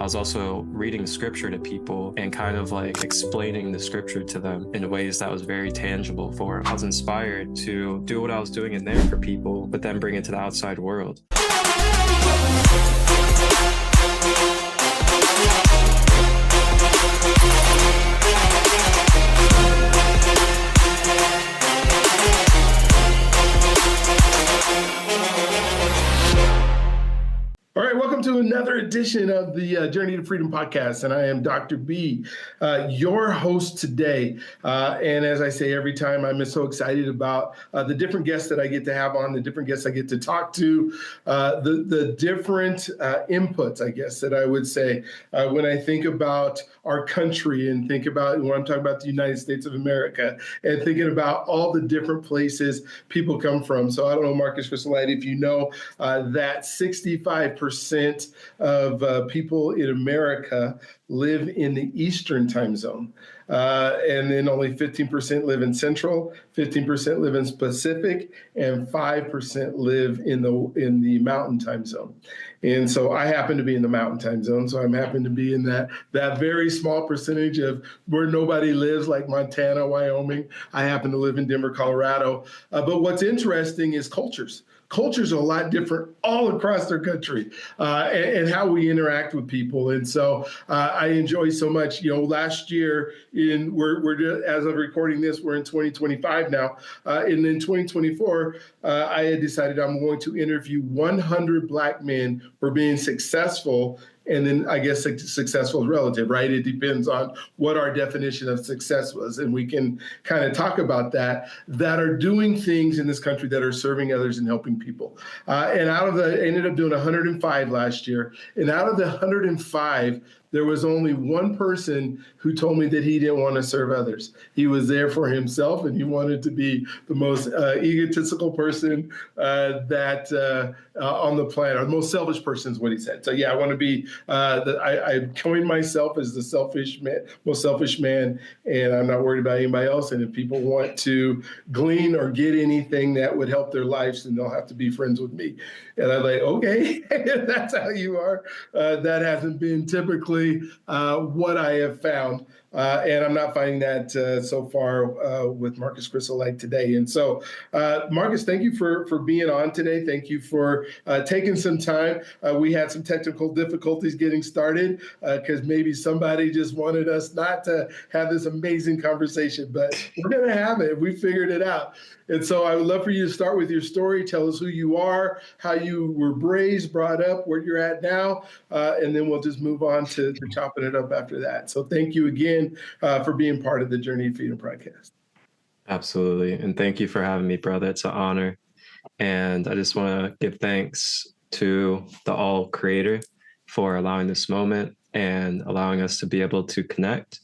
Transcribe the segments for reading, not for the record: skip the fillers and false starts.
was also reading scripture to people and kind of like explaining the scripture to them in ways that was very tangible for them. I was inspired to do what I was doing in there for people, but then bring it to the outside world. All right, welcome to another edition of the Journey to Freedom podcast, and I am Dr. B, your host today. And as I say every time, I'm so excited about the different guests that I get to have on, the different guests I get to talk to, the different inputs, I guess, that I would say when I think about our country and think about when I'm talking about the United States of America and thinking about all the different places people come from. So I don't know, Marcus Christolight, if you know that 65% of people in America live in the Eastern time zone. And then only 15% live in Central, 15% live in Pacific, and 5% live in the Mountain time zone. And so I happen to be in the Mountain time zone, so I'm happen to be in that very small percentage of where nobody lives, like Montana, Wyoming. I happen to live in Denver, Colorado. But what's interesting is cultures. Cultures are a lot different all across their country and how we interact with people. And so I enjoy so much, last year we're as of recording this, we're in 2025 now. And in 2024, I had decided I'm going to interview 100 Black men for being successful. And then I guess successful is relative, right? It depends on what our definition of success was. And we can kind of talk about that are doing things in this country that are serving others and helping people. And ended up doing 105 last year. And out of the 105, there was only one person who told me that he didn't want to serve others. He was there for himself, and he wanted to be the most egotistical person that on the planet, or the most selfish person is what he said. So yeah, I want to be, I coined myself as the most selfish man, and I'm not worried about anybody else. And if people want to glean or get anything that would help their lives, then they'll have to be friends with me. And I'm like, okay, if that's how you are. That hasn't been typically what I have found. And I'm not finding that so far with Marcus Christolight today. And so, Marcus, thank you for being on today. Thank you for taking some time. We had some technical difficulties getting started because maybe somebody just wanted us not to have this amazing conversation, but we're going to have it. We figured it out. And so I would love for you to start with your story. Tell us who you are, how you were raised, brought up, where you're at now, and then we'll just move on to chopping it up after that. So thank you again for being part of the Journey to Freedom podcast. Absolutely. And thank you for having me, brother. It's an honor. And I just want to give thanks to the All Creator for allowing this moment and allowing us to be able to connect,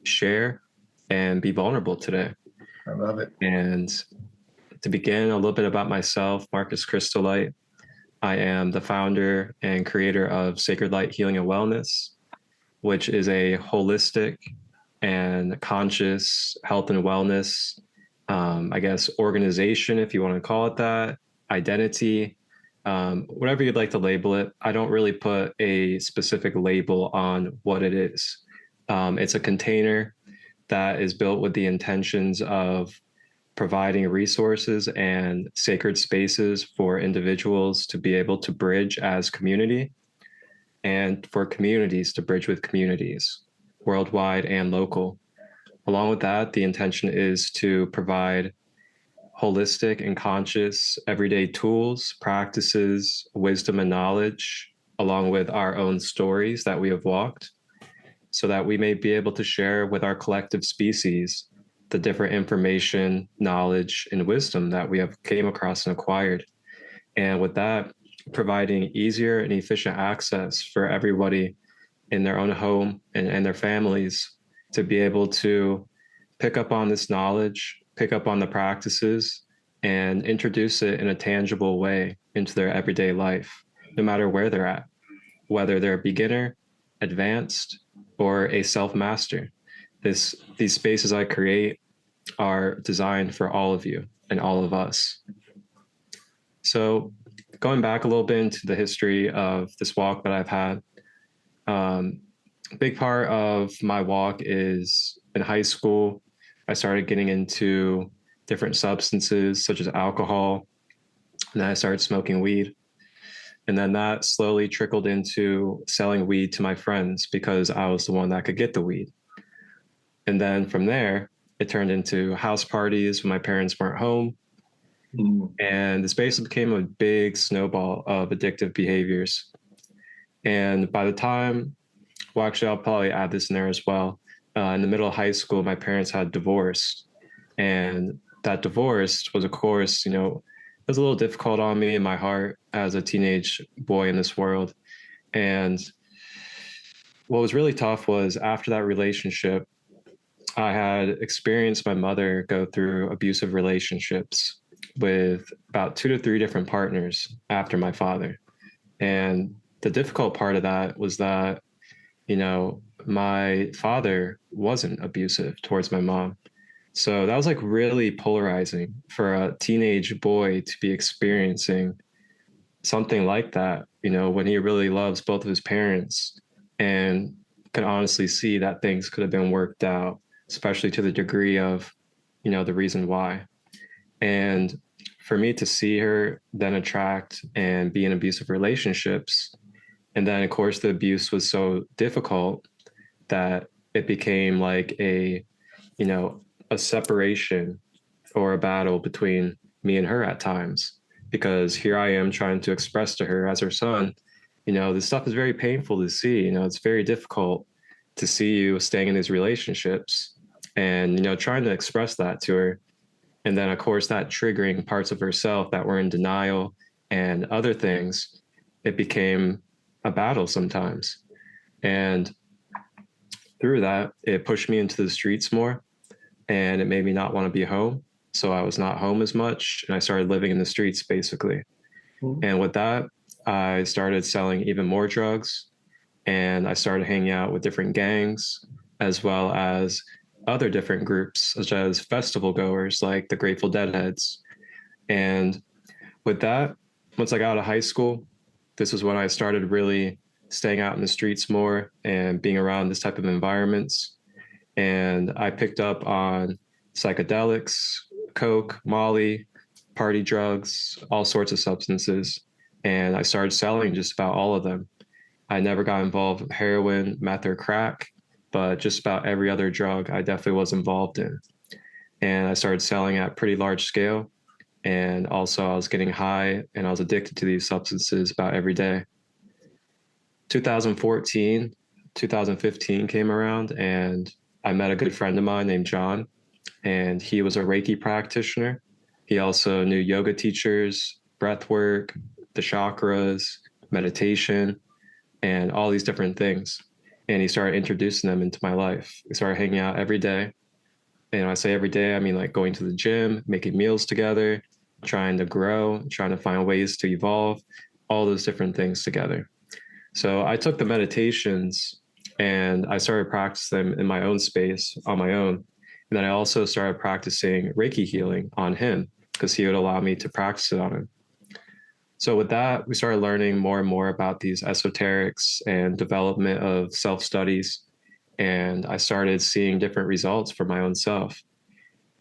share, and be vulnerable today. I love it. And to begin, a little bit about myself, Marcus Christolight. I am the founder and creator of Sacred Light Healing and Wellness, which is a holistic and conscious health and wellness, organization, if you want to call it that, identity, whatever you'd like to label it. I don't really put a specific label on what it is. It's a container that is built with the intentions of providing resources and sacred spaces for individuals to be able to bridge as community, and for communities to bridge with communities, worldwide and local. Along with that, the intention is to provide holistic and conscious everyday tools, practices, wisdom, and knowledge, along with our own stories that we have walked, so that we may be able to share with our collective species the different information, knowledge, and wisdom that we have came across and acquired. And with that, providing easier and efficient access for everybody in their own home and their families to be able to pick up on this knowledge, pick up on the practices, and introduce it in a tangible way into their everyday life, no matter where they're at, whether they're a beginner, advanced, or a self-master. These spaces I create are designed for all of you and all of us. So going back a little bit into the history of this walk that I've had, A big part of my walk is in high school. I started getting into different substances such as alcohol, and then I started smoking weed. And then that slowly trickled into selling weed to my friends because I was the one that could get the weed. And then from there, it turned into house parties when my parents weren't home. And this basically became a big snowball of addictive behaviors. And by the time, well, actually, I'll probably add this in there as well. In the middle of high school, my parents had divorced. And that divorce was, of course, it was a little difficult on me in my heart as a teenage boy in this world. And what was really tough was after that relationship, I had experienced my mother go through abusive relationships with about 2 to 3 different partners after my father. And the difficult part of that was that, my father wasn't abusive towards my mom. So that was like really polarizing for a teenage boy to be experiencing something like that, when he really loves both of his parents and can honestly see that things could have been worked out, especially to the degree of, the reason why. And for me to see her then attract and be in abusive relationships, and then of course the abuse was so difficult that it became like you know, a separation or a battle between me and her at times. Because here I am trying to express to her as her son, this stuff is very painful to see. It's very difficult to see you staying in these relationships and, trying to express that to her. And then, of course, that triggering parts of herself that were in denial and other things, it became a battle sometimes. And through that, it pushed me into the streets more and it made me not want to be home. So I was not home as much and I started living in the streets basically. And with that, I started selling even more drugs and I started hanging out with different gangs as well as other different groups, such as festival goers like the Grateful Deadheads. And with that, once I got out of high school, this was when I started really staying out in the streets more and being around this type of environments. And I picked up on psychedelics, coke, Molly, party drugs, all sorts of substances. And I started selling just about all of them. I never got involved with heroin, meth, or crack, but just about every other drug I definitely was involved in. And I started selling at pretty large scale. And also I was getting high and I was addicted to these substances about every day. 2014, 2015 came around and I met a good friend of mine named John, and he was a Reiki practitioner. He also knew yoga teachers, breath work, the chakras, meditation, and all these different things. And he started introducing them into my life. We started hanging out every day. And when I say every day, I mean like going to the gym, making meals together, trying to grow, trying to find ways to evolve, all those different things together. So I took the meditations and I started practicing them in my own space on my own. And then I also started practicing Reiki healing on him because he would allow me to practice it on him. So with that, we started learning more and more about these esoterics and development of self-studies. And I started seeing different results for my own self.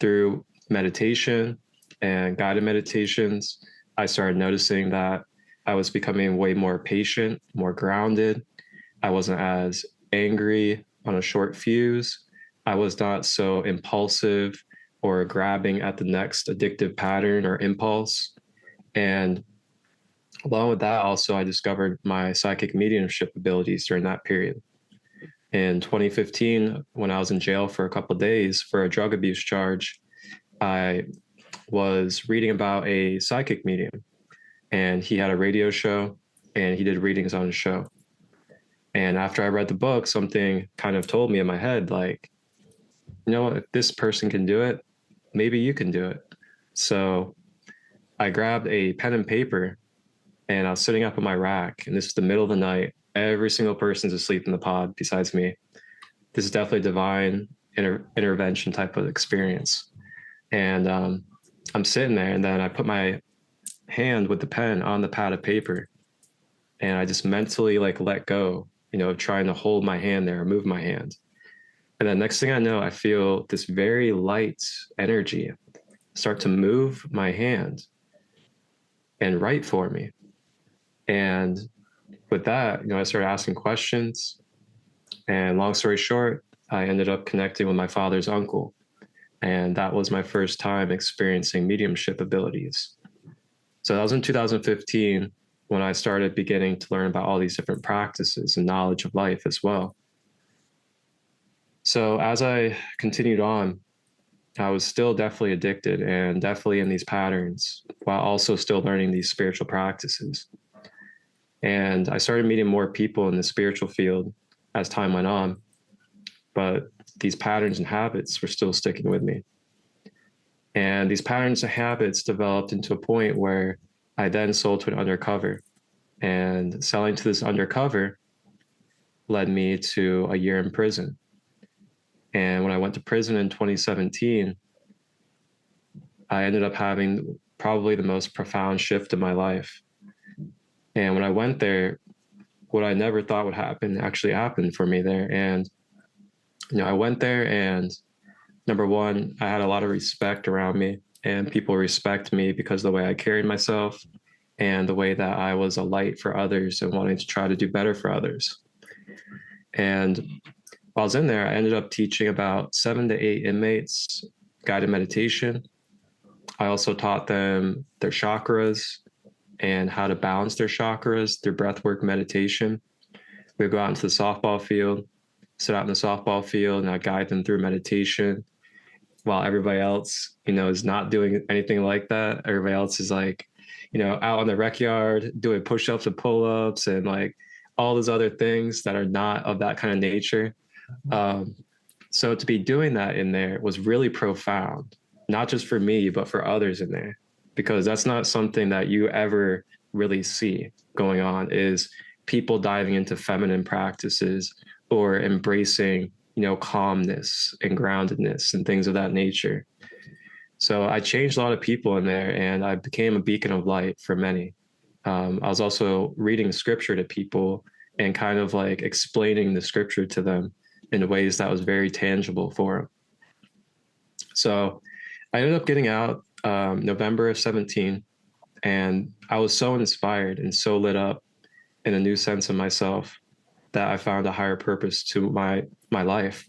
Through meditation and guided meditations, I started noticing that I was becoming way more patient, more grounded. I wasn't as angry on a short fuse. I was not so impulsive or grabbing at the next addictive pattern or impulse. And along with that, also, I discovered my psychic mediumship abilities during that period. In 2015, when I was in jail for a couple of days for a drug abuse charge, I was reading about a psychic medium, and he had a radio show, and he did readings on his show. And after I read the book, something kind of told me in my head, like, if this person can do it, maybe you can do it. So I grabbed a pen and paper and I was sitting up on my rack, and this is the middle of the night. Every single person's asleep in the pod besides me. This is definitely divine intervention type of experience. And I'm sitting there, and then I put my hand with the pen on the pad of paper, and I just mentally like let go trying to hold my hand there or move my hand. And then next thing I know, I feel this very light energy start to move my hand and write for me. And with that, I started asking questions. And long story short, I ended up connecting with my father's uncle. And that was my first time experiencing mediumship abilities. So that was in 2015 when I started beginning to learn about all these different practices and knowledge of life as well. So as I continued on, I was still definitely addicted and definitely in these patterns while also still learning these spiritual practices. And I started meeting more people in the spiritual field as time went on, but these patterns and habits were still sticking with me. And these patterns and habits developed into a point where I then sold to an undercover. And selling to this undercover led me to a year in prison. And when I went to prison in 2017, I ended up having probably the most profound shift in my life. And when I went there, what I never thought would happen actually happened for me there. And, I went there and number one, I had a lot of respect around me, and people respect me because of the way I carried myself and the way that I was a light for others and wanting to try to do better for others. And while I was in there, I ended up teaching about 7 to 8 inmates guided meditation. I also taught them their chakras and how to balance their chakras through breathwork meditation. We'd go out into the softball field, sit out in the softball field, and I'd guide them through meditation while everybody else, is not doing anything like that. Everybody else is like, out on the rec yard doing push-ups and pull-ups and like all those other things that are not of that kind of nature. So to be doing that in there was really profound, not just for me, but for others in there, because that's not something that you ever really see going on, is people diving into feminine practices or embracing, calmness and groundedness and things of that nature. So I changed a lot of people in there and I became a beacon of light for many. I was also reading scripture to people and kind of like explaining the scripture to them in ways that was very tangible for them. So I ended up getting out November of 17, and I was so inspired and so lit up in a new sense of myself that I found a higher purpose to my life.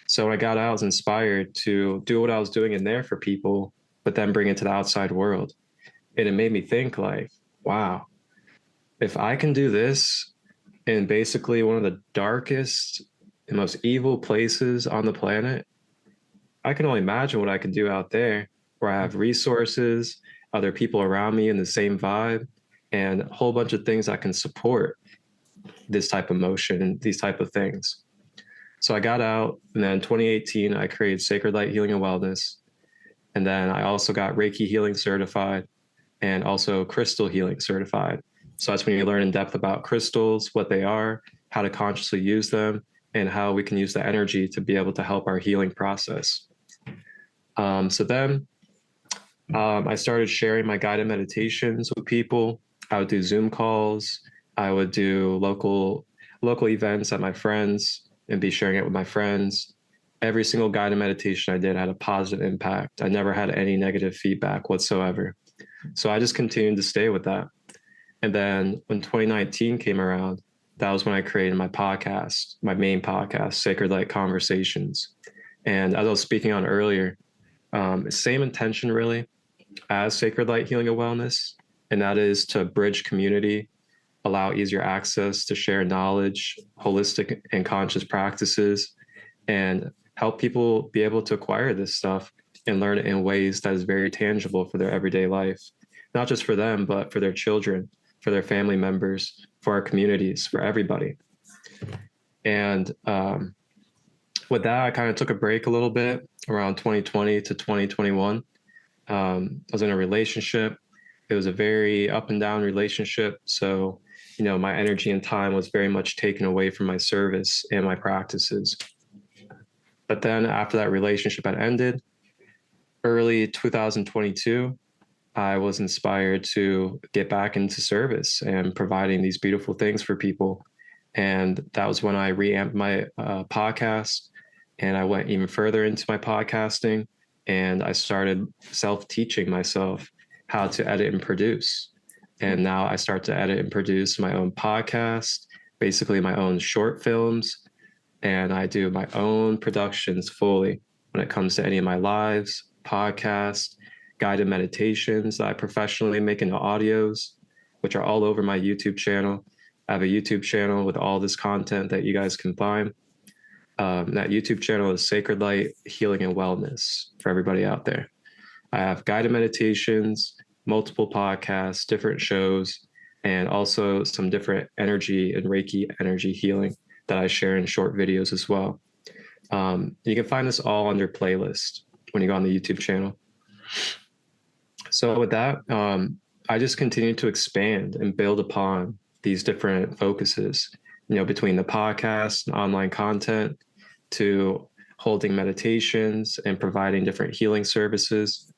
So when I got out, I was inspired to do what I was doing in there for people, but then bring it to the outside world. And it made me think like, wow, if I can do this in basically one of the darkest and most evil places on the planet, I can only imagine what I can do out there where I have resources, other people around me in the same vibe, and a whole bunch of things that can support this type of motion and these type of things. So I got out, and then in 2018, I created Sacred Light Healing and Wellness. And then I also got Reiki Healing certified and also Crystal Healing certified. So that's when you learn in depth about crystals, what they are, how to consciously use them, and how we can use the energy to be able to help our healing process. So then I started sharing my guided meditations with people. I would do Zoom calls. I would do local events at my friends and be sharing it with my friends. Every single guided meditation I did had a positive impact. I never had any negative feedback whatsoever. So I just continued to stay with that. And then when 2019 came around, that was when I created my podcast, my main podcast, Sacred Light Conversations. And as I was speaking on earlier, same intention really as Sacred Light Healing and Wellness, and that is to bridge community, allow easier access to share knowledge, holistic and conscious practices, and help people be able to acquire this stuff and learn it in ways that is very tangible for their everyday life, not just for them, but for their children, for their family members, for our communities, for everybody. And with that, I kind of took a break a little bit around 2020 to 2021. I was in a relationship. It was a very up and down relationship. So, my energy and time was very much taken away from my service and my practices. But then after that relationship had ended, early 2022, I was inspired to get back into service and providing these beautiful things for people. And that was when I reamped my podcast, and I went even further into my podcasting, and I started self-teaching myself how to edit and produce. And now I start to edit and produce my own podcast, basically my own short films, and I do my own productions fully when it comes to any of my lives, podcasts, guided meditations that I professionally make into audios, which are all over my YouTube channel. I have a YouTube channel with all this content that you guys can find. That YouTube channel is Sacred Light Healing and Wellness for everybody out there. I have guided meditations, multiple podcasts, different shows, and also some different energy and Reiki energy healing that I share in short videos as well. You can find this all under playlist when you go on the YouTube channel. So with that, I just continue to expand and build upon these different focuses, between the podcast and online content to holding meditations and providing different healing services.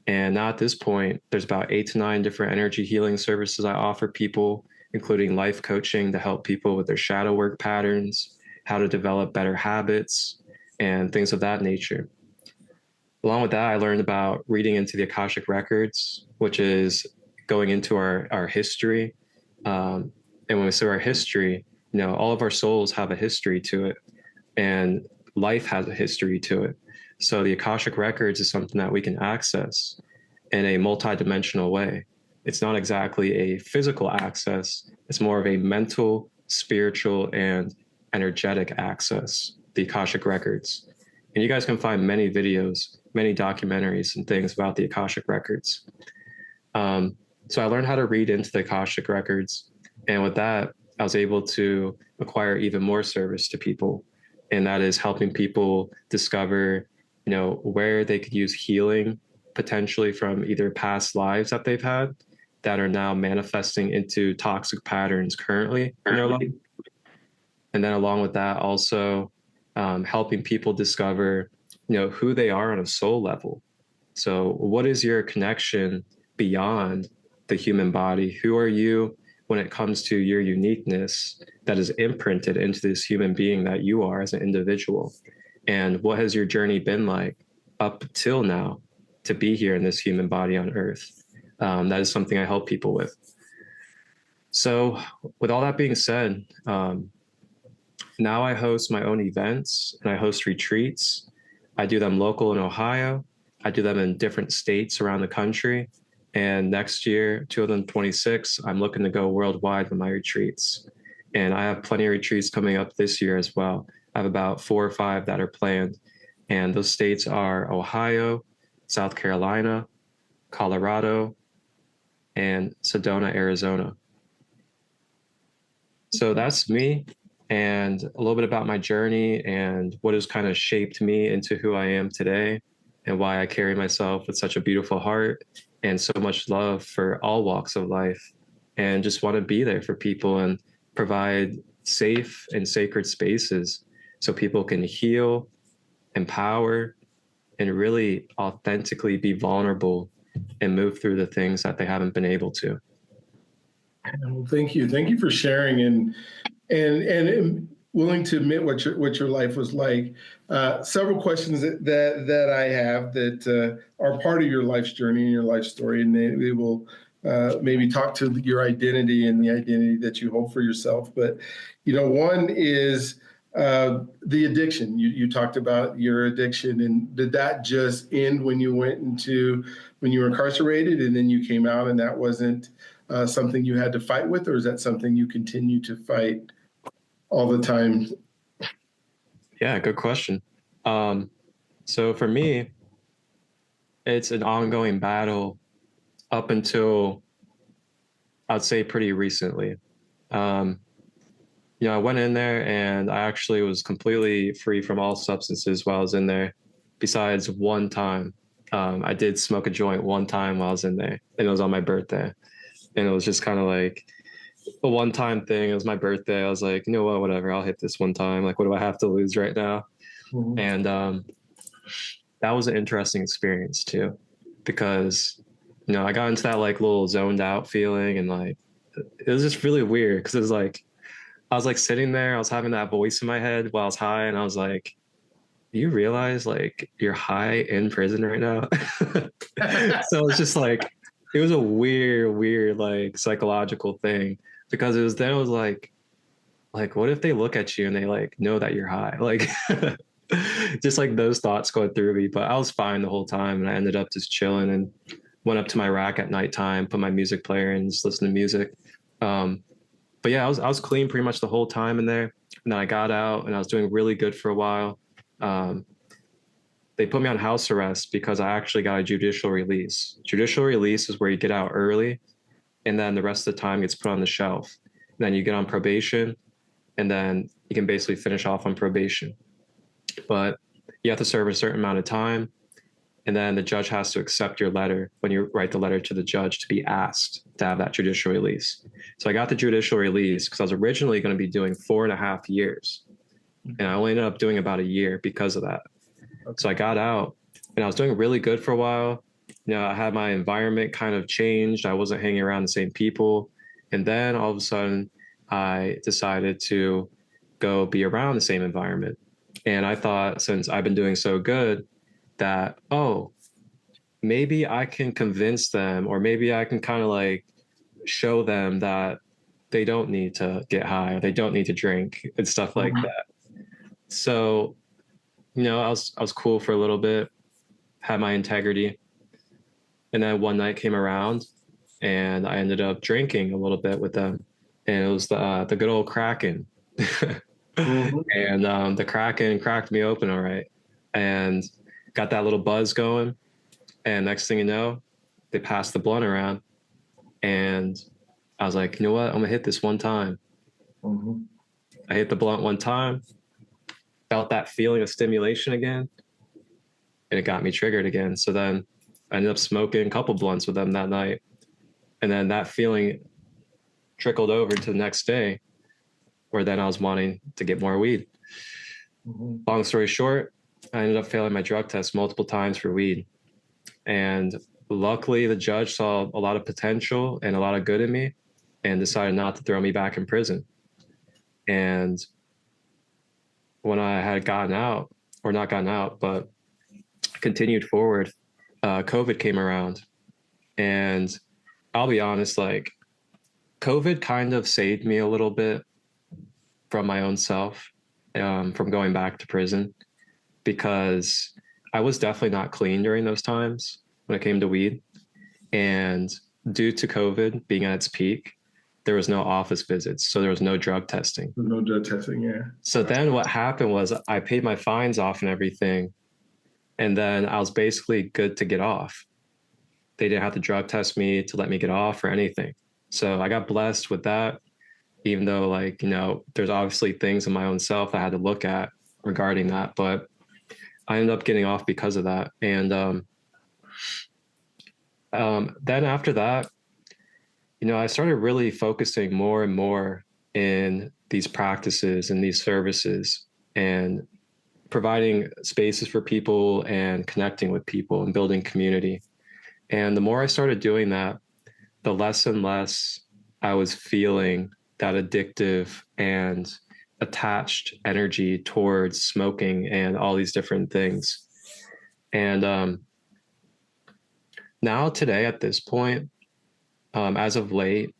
And now at this point, there's about 8 to 9 different energy healing services I offer people, including life coaching to help people with their shadow work patterns, how to develop better habits, and things of that nature. Along with that, I learned about reading into the Akashic Records, which is going into our history. And when we say our history, all of our souls have a history to it, and life has a history to it. So the Akashic Records is something that we can access in a multidimensional way. It's not exactly a physical access. It's more of a mental, spiritual, and energetic access, the Akashic Records. And you guys can find many videos, many documentaries and things about the Akashic Records. So I learned how to read into the Akashic Records. And with that, I was able to acquire even more service to people. And that is helping people discover, where they could use healing potentially from either past lives that they've had that are now manifesting into toxic patterns currently in their life. And then along with that, also helping people discover, who they are on a soul level. So what is your connection beyond the human body? Who are you when it comes to your uniqueness that is imprinted into this human being that you are as an individual? And what has your journey been like up till now to be here in this human body on Earth? That is something I help people with. So with all that being said, now I host my own events and I host retreats. I do them local in Ohio. I do them in different states around the country. And next year, 2026, I'm looking to go worldwide with my retreats. And I have plenty of retreats coming up this year as well. I have about 4 or 5 that are planned. And those states are Ohio, South Carolina, Colorado, and Sedona, Arizona. So that's me, and a little bit about my journey and what has kind of shaped me into who I am today, and why I carry myself with such a beautiful heart and so much love for all walks of life, and just want to be there for people and provide safe and sacred spaces so people can heal, empower, and really authentically be vulnerable and move through the things that they haven't been able to. Well, thank you. Thank you for sharing and willing to admit what your life was like. Several questions that I have that are part of your life's journey and your life story, and they will maybe talk to your identity and the identity that you hold for yourself. But one is the addiction. You talked about your addiction, and did that just end when you were incarcerated, and then you came out, and that wasn't something you had to fight with, or is that something you continue to fight all the time? Yeah, good question. So for me, it's an ongoing battle up until I'd say pretty recently. I went in there and I actually was completely free from all substances while I was in there, besides one time. I did smoke a joint one time while I was in there, and it was on my birthday. And it was just kind of like a one-time thing. It was my birthday. I was like, you know what, whatever, I'll hit this one time. Like, what do I have to lose right now? Mm-hmm. And that was an interesting experience too, because, I got into that like little zoned out feeling, and like, it was just really weird because it was like, I was like sitting there, I was having that voice in my head while I was high, and I was like, do you realize like you're high in prison right now? So it's just like it was a weird like psychological thing because it was like what if they look at you and they like know that you're high? Like just like those thoughts going through me. But I was fine the whole time and I ended up just chilling and went up to my rack at nighttime, put my music player in, and just listen to music. Um, but yeah, I was clean pretty much the whole time in there. And then I got out and I was doing really good for a while. Um, they put me on house arrest because I actually got a judicial release. Judicial release is where you get out early and then the rest of the time gets put on the shelf. And then you get on probation and then you can basically finish off on probation. But you have to serve a certain amount of time. And then the judge has to accept your letter when you write the letter to the judge to be asked to have that judicial release. So I got the judicial release because I was originally going to be doing 4.5 years. And I only ended up doing about a year because of that. Okay. So I got out and I was doing really good for a while. You know, I had my environment kind of changed. I wasn't hanging around the same people. And then all of a sudden, I decided to go be around the same environment. And I thought, since I've been doing so good, that, oh, maybe I can convince them, or maybe I can kind of like show them that they don't need to get high, or they don't need to drink and stuff like that. So, you know, I was cool for a little bit, had my integrity. And then one night came around and I ended up drinking a little bit with them. And it was the good old Kraken. And the Kraken cracked me open all right. And got that little buzz going. And next thing you know, they passed the blunt around. And I was like, you know what? I'm going to hit this one time. I hit the blunt one time, felt that feeling of stimulation again. And it got me triggered again. So then I ended up smoking a couple blunts with them that night. And then that feeling trickled over to the next day where then I was wanting to get more weed. Long story short, I ended up failing my drug test multiple times for weed. And luckily, the judge saw a lot of potential and a lot of good in me and decided not to throw me back in prison. And when I had gotten out, or not gotten out, but continued forward, COVID came around. And I'll be honest, like, COVID kind of saved me a little bit from my own self, from going back to prison, because I was definitely not clean during those times when it came to weed. And due to COVID being at its peak, there was no office visits. So there was no drug testing. No drug testing, yeah. So then what happened was I paid my fines off and everything. And then I was basically good to get off. They didn't have to drug test me to let me get off or anything. So I got blessed with that, even though, like, you know, there's obviously things in my own self I had to look at regarding that. But I ended up getting off because of that. And then after that, you know, I started really focusing more and more in these practices and these services and providing spaces for people and connecting with people and building community. And the more I started doing that, the less and less I was feeling that addictive and attached energy towards smoking and all these different things. And now today at this point, as of late,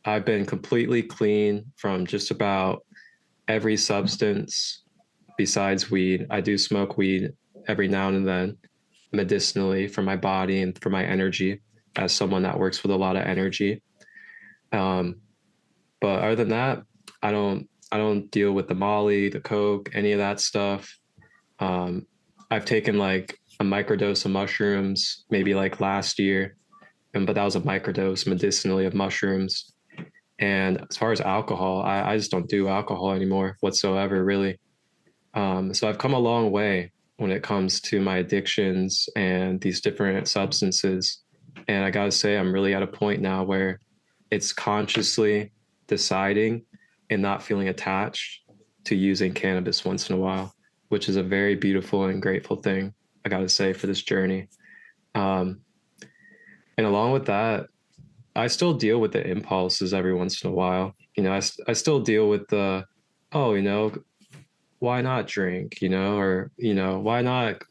I've been completely clean from just about every substance besides weed. I do smoke weed every now and then medicinally for my body and for my energy as someone that works with a lot of energy. But other than that, I don't deal with the Molly, the Coke, any of that stuff. I've taken like a microdose of mushrooms maybe like last year, but that was a microdose medicinally of mushrooms. And as far as alcohol, I just don't do alcohol anymore whatsoever, really. So I've come a long way when it comes to my addictions and these different substances. And I got to say, I'm really at a point now where it's consciously deciding and not feeling attached to using cannabis once in a while, which is a very beautiful and grateful thing, I got to say, for this journey. And along with that, I still deal with the impulses every once in a while. I still deal with the, oh, why not drink, or, why not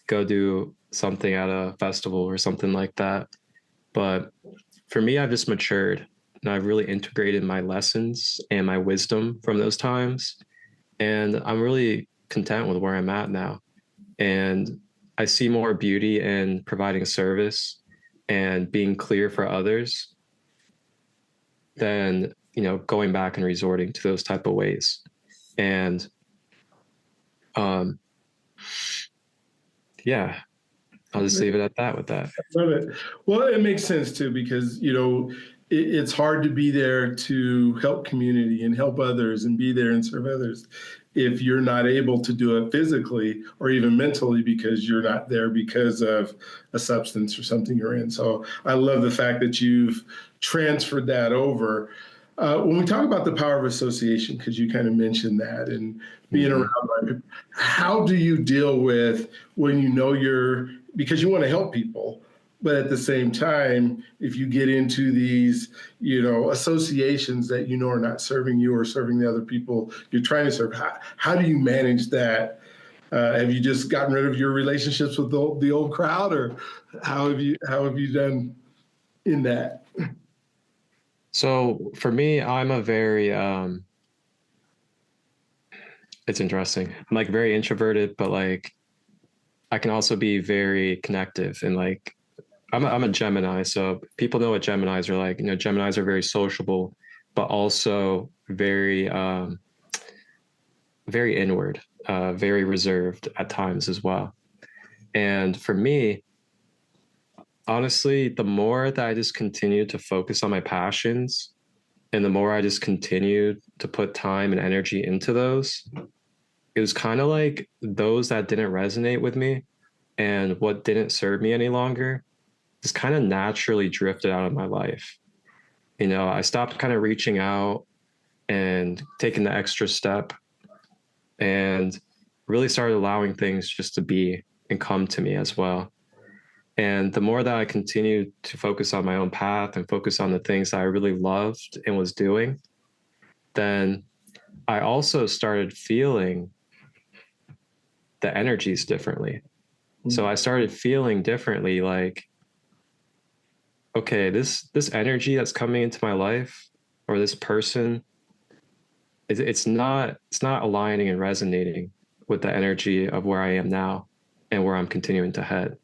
go do something at a festival or something like that. But for me, I've just matured and I've really integrated my lessons and my wisdom from those times. And I'm really content with where I'm at now. And I see more beauty in providing service and being clear for others than, going back and resorting to those type of ways. And um, yeah, I'll just leave it at that with that. Love it. Well, it makes sense too, because, it's hard to be there to help community and help others and be there and serve others if you're not able to do it physically or even mentally because you're not there because of a substance or something you're in. So I love the fact that you've transferred that over. When we talk about the power of association, because you kind of mentioned that and being around, how do you deal with when because you want to help people, but at the same time, if you get into these, associations that are not serving you or serving the other people you're trying to serve, how do you manage that? Have you just gotten rid of your relationships with the old crowd, or how have you done in that? So for me, I'm a very it's interesting. I'm like very introverted, but like I can also be very connective and like I'm a Gemini. So people know what Geminis are like. Geminis are very sociable, but also very inward, very reserved at times as well. And for me, honestly, the more that I just continue to focus on my passions and the more I just continue to put time and energy into those, it was kind of like those that didn't resonate with me and what didn't serve me any longer just kind of naturally drifted out of my life. I stopped kind of reaching out and taking the extra step and really started allowing things just to be and come to me as well. And the more that I continued to focus on my own path and focus on the things that I really loved and was doing, then I also started feeling the energies differently. So I started feeling differently, like, okay, this energy that's coming into my life or this person, it's not aligning and resonating with the energy of where I am now and where I'm continuing to head.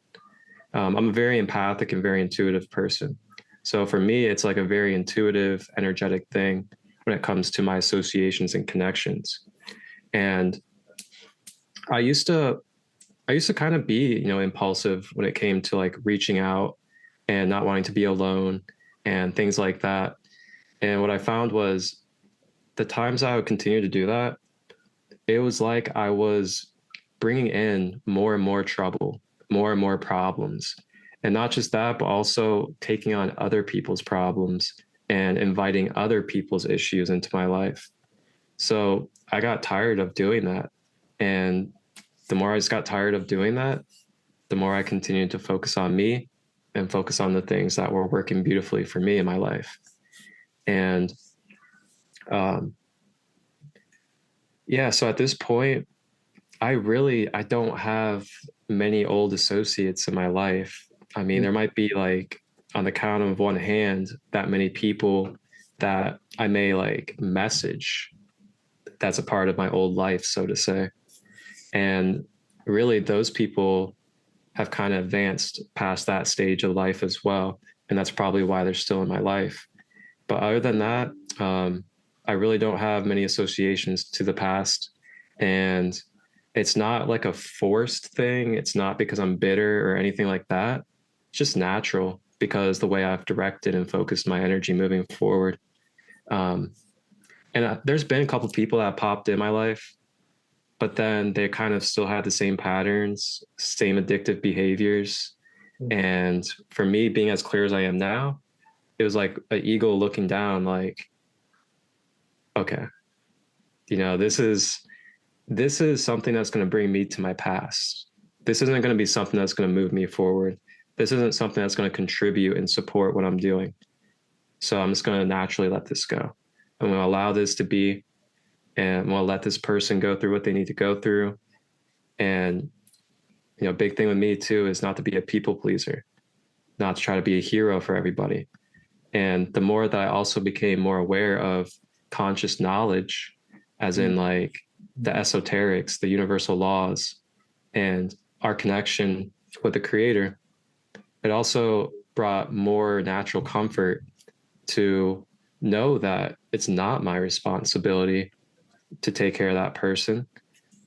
I'm a very empathic and very intuitive person. So for me, it's like a very intuitive, energetic thing when it comes to my associations and connections. And I used to kind of be, impulsive when it came to like reaching out and not wanting to be alone and things like that. And what I found was the times I would continue to do that, it was like I was bringing in more and more trouble, more and more problems. And not just that, but also taking on other people's problems and inviting other people's issues into my life. So I got tired of doing that. And the more I just got tired of doing that, the more I continued to focus on me and focus on the things that were working beautifully for me in my life. And um, yeah, so at this point, I don't have many old associates in my life. I mean, there might be like on the count of one hand that many people that I may like message that's a part of my old life, so to say. And really those people have kind of advanced past that stage of life as well. And that's probably why they're still in my life. But other than that, I really don't have many associations to the past. And it's not like a forced thing. It's not because I'm bitter or anything like that. It's just natural because the way I've directed and focused my energy moving forward. Um, and there's been a couple people that popped in my life, but then they kind of still had the same patterns, same addictive behaviors. And for me, being as clear as I am now, it was like an eagle looking down, like, okay, this is something that's going to bring me to my past. This isn't going to be something that's going to move me forward. This isn't something that's going to contribute and support what I'm doing. So I'm just going to naturally let this go. I'm going to allow this to be, and I'm going to let this person go through what they need to go through. And, big thing with me too is not to be a people pleaser, not to try to be a hero for everybody. And the more that I also became more aware of conscious knowledge, as in like the esoterics, the universal laws, and our connection with the creator, it also brought more natural comfort to know that it's not my responsibility to take care of that person.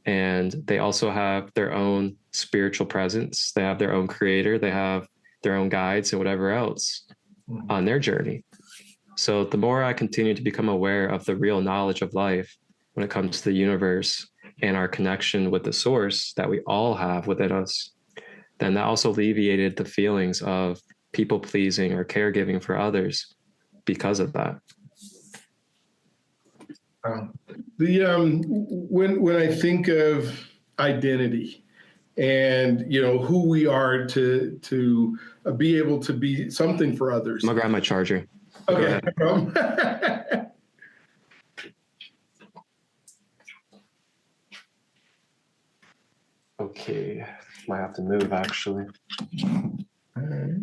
And they also have their own spiritual presence. They have their own creator. They have their own guides and whatever else on their journey. So the more I continue to become aware of the real knowledge of life when it comes to the universe and our connection with the source that we all have within us, then that also alleviated the feelings of people pleasing or caregiving for others because of that. When I think of identity and who we are to be able to be something for others. I'm gonna grab my charger. Okay. Okay, might have to move actually. All right.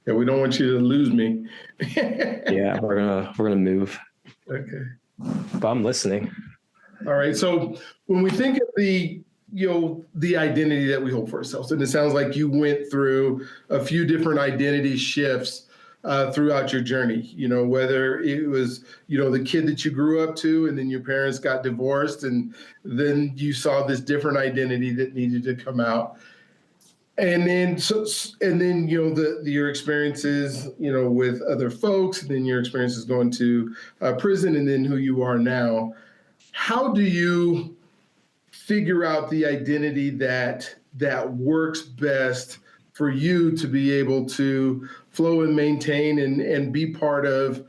Yeah, we don't want you to lose me. Yeah, we're gonna move. Okay. But I'm listening. All right. So when we think of the identity that we hold for ourselves, and it sounds like you went through a few different identity shifts throughout your journey, whether it was, the kid that you grew up to, and then your parents got divorced, and then you saw this different identity that needed to come out. And then, your experiences, with other folks, and then your experiences going to prison, and then who you are now. How do you figure out the identity that works best for you to be able to flow and maintain and be part of,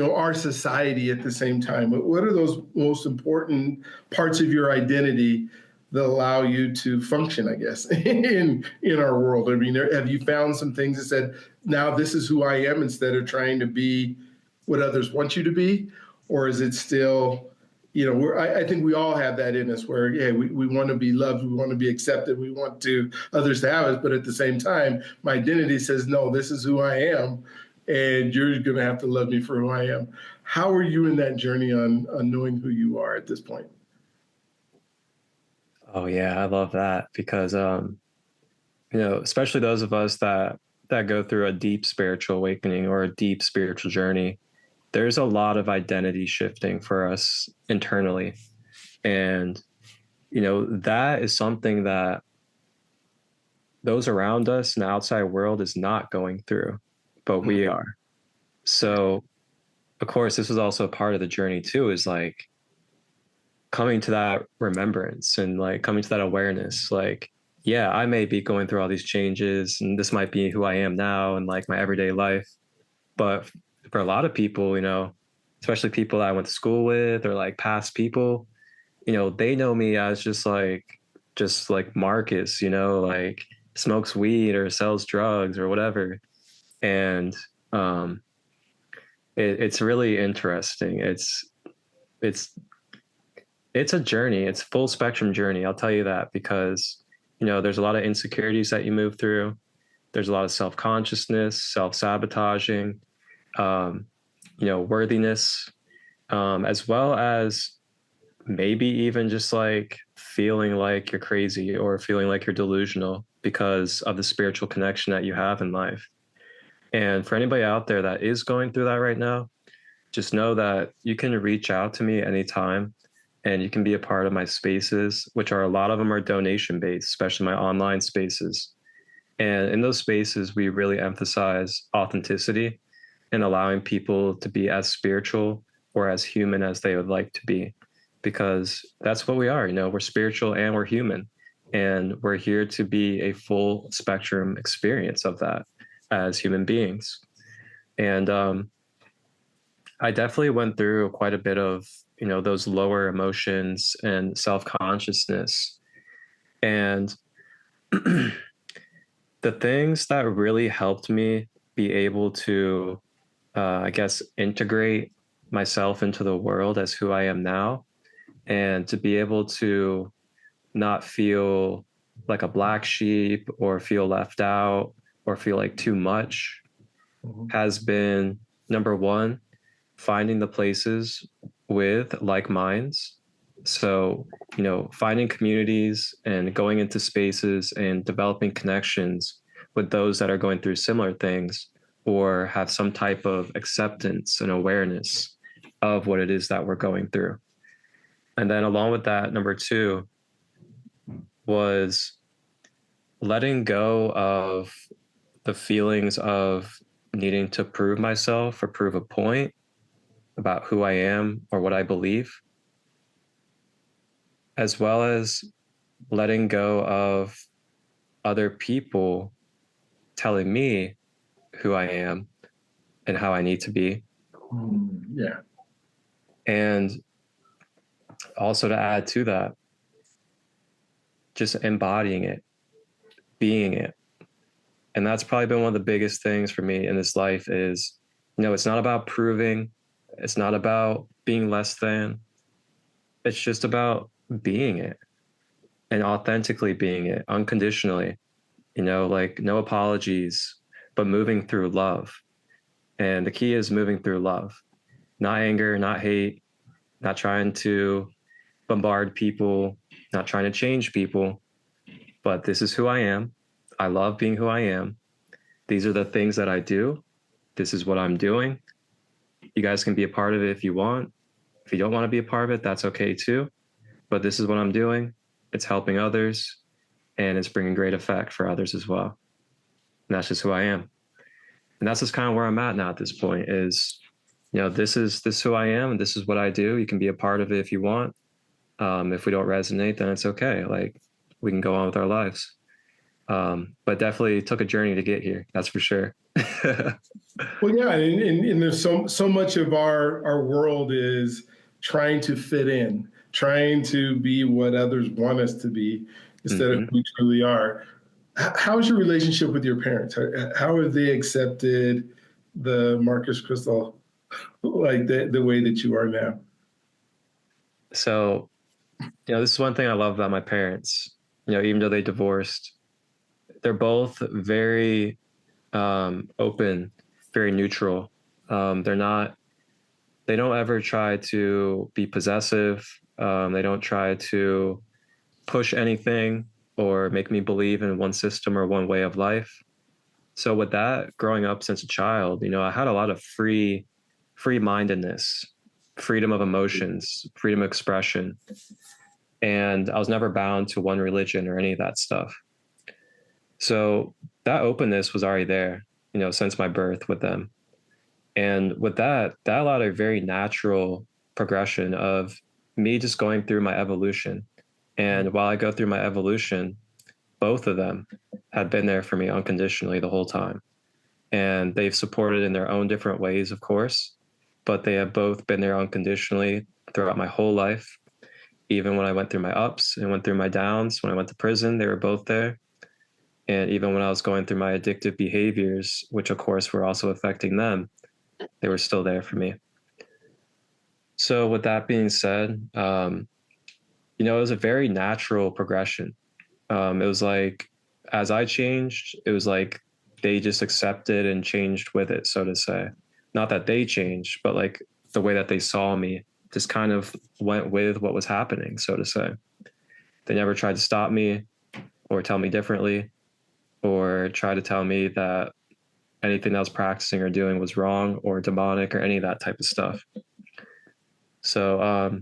our society at the same time? What are those most important parts of your identity that allow you to function, I guess, in our world? I mean, have you found some things that said, now this is who I am, instead of trying to be what others want you to be? Or is it still, I think we all have that in us where, yeah, we want to be loved, we want to be accepted, we want others to have us, but at the same time, my identity says, no, this is who I am, and you're going to have to love me for who I am. How are you in that journey on knowing who you are at this point? Oh yeah, I love that because especially those of us that go through a deep spiritual awakening or a deep spiritual journey, there's a lot of identity shifting for us internally. And that is something that those around us in the outside world is not going through, but we are. So of course, this is also a part of the journey too, is like coming to that remembrance and like coming to that awareness. Like, yeah, I may be going through all these changes and this might be who I am now and like my everyday life. But for a lot of people, especially people I went to school with or like past people, they know me as just like Marcus, like smokes weed or sells drugs or whatever. And it's really interesting. It's a journey. It's a full spectrum journey. I'll tell you that because, there's a lot of insecurities that you move through. There's a lot of self-consciousness, self-sabotaging, worthiness, as well as maybe even just like feeling like you're crazy or feeling like you're delusional because of the spiritual connection that you have in life. And for anybody out there that is going through that right now, just know that you can reach out to me anytime and you can be a part of my spaces, which are a lot of them are donation based, especially my online spaces. And in those spaces, we really emphasize authenticity and allowing people to be as spiritual or as human as they would like to be, because that's what we are. We're spiritual and we're human, and we're here to be a full spectrum experience of that as human beings. And I definitely went through quite a bit of, those lower emotions and self-consciousness. And the things that really helped me be able to, I guess, integrate myself into the world as who I am now, and to be able to not feel like a black sheep or feel left out or feel like too much Mhm. has been number one, finding the places with like minds. So, finding communities and going into spaces and developing connections with those that are going through similar things or have some type of acceptance and awareness of what it is that we're going through. And then, along with that, number two was letting go of the feelings of needing to prove myself or prove a point about who I am or what I believe, as well as letting go of other people telling me who I am and how I need to be. Yeah. And also to add to that, just embodying it, being it. And that's probably been one of the biggest things for me in this life is, it's not about proving, it's not about being less than, it's just about being it and authentically being it unconditionally, like no apologies, but moving through love. And the key is moving through love, not anger, not hate, not trying to bombard people, not trying to change people, but this is who I am. I love being who I am. These are the things that I do. This is what I'm doing. You guys can be a part of it if you want. If you don't want to be a part of it, that's okay too. But this is what I'm doing. It's helping others and it's bringing great effect for others as well. And that's just who I am. And that's just kind of where I'm at now at this point is, this is who I am and this is what I do. You can be a part of it if you want. If we don't resonate, then it's okay. Like we can go on with our lives. But definitely took a journey to get here. That's for sure. Well, yeah, and there's so much of our world is trying to fit in, trying to be what others want us to be instead of Mm-hmm. who we truly are. How's your relationship with your parents? How have they accepted the Marcus Crystal like the way that you are now? So, this is one thing I love about my parents. Even though they divorced, they're both very open, very neutral. They're not. They don't ever try to be possessive. They don't try to push anything or make me believe in one system or one way of life. So with that, growing up since a child, I had a lot of free mindedness, freedom of emotions, freedom of expression. And I was never bound to one religion or any of that stuff. So that openness was already there, since my birth with them. And with that allowed a very natural progression of me just going through my evolution. And while I go through my evolution, both of them had been there for me unconditionally the whole time. And they've supported in their own different ways, of course, but they have both been there unconditionally throughout my whole life. Even when I went through my ups and went through my downs, when I went to prison, they were both there. And even when I was going through my addictive behaviors, which of course were also affecting them, they were still there for me. So with that being said, it was a very natural progression. It was like, as I changed, it was like they just accepted and changed with it, so to say. Not that they changed, but like the way that they saw me just kind of went with what was happening, so to say. They never tried to stop me or tell me differently or try to tell me that anything I was practicing or doing was wrong or demonic or any of that type of stuff. So,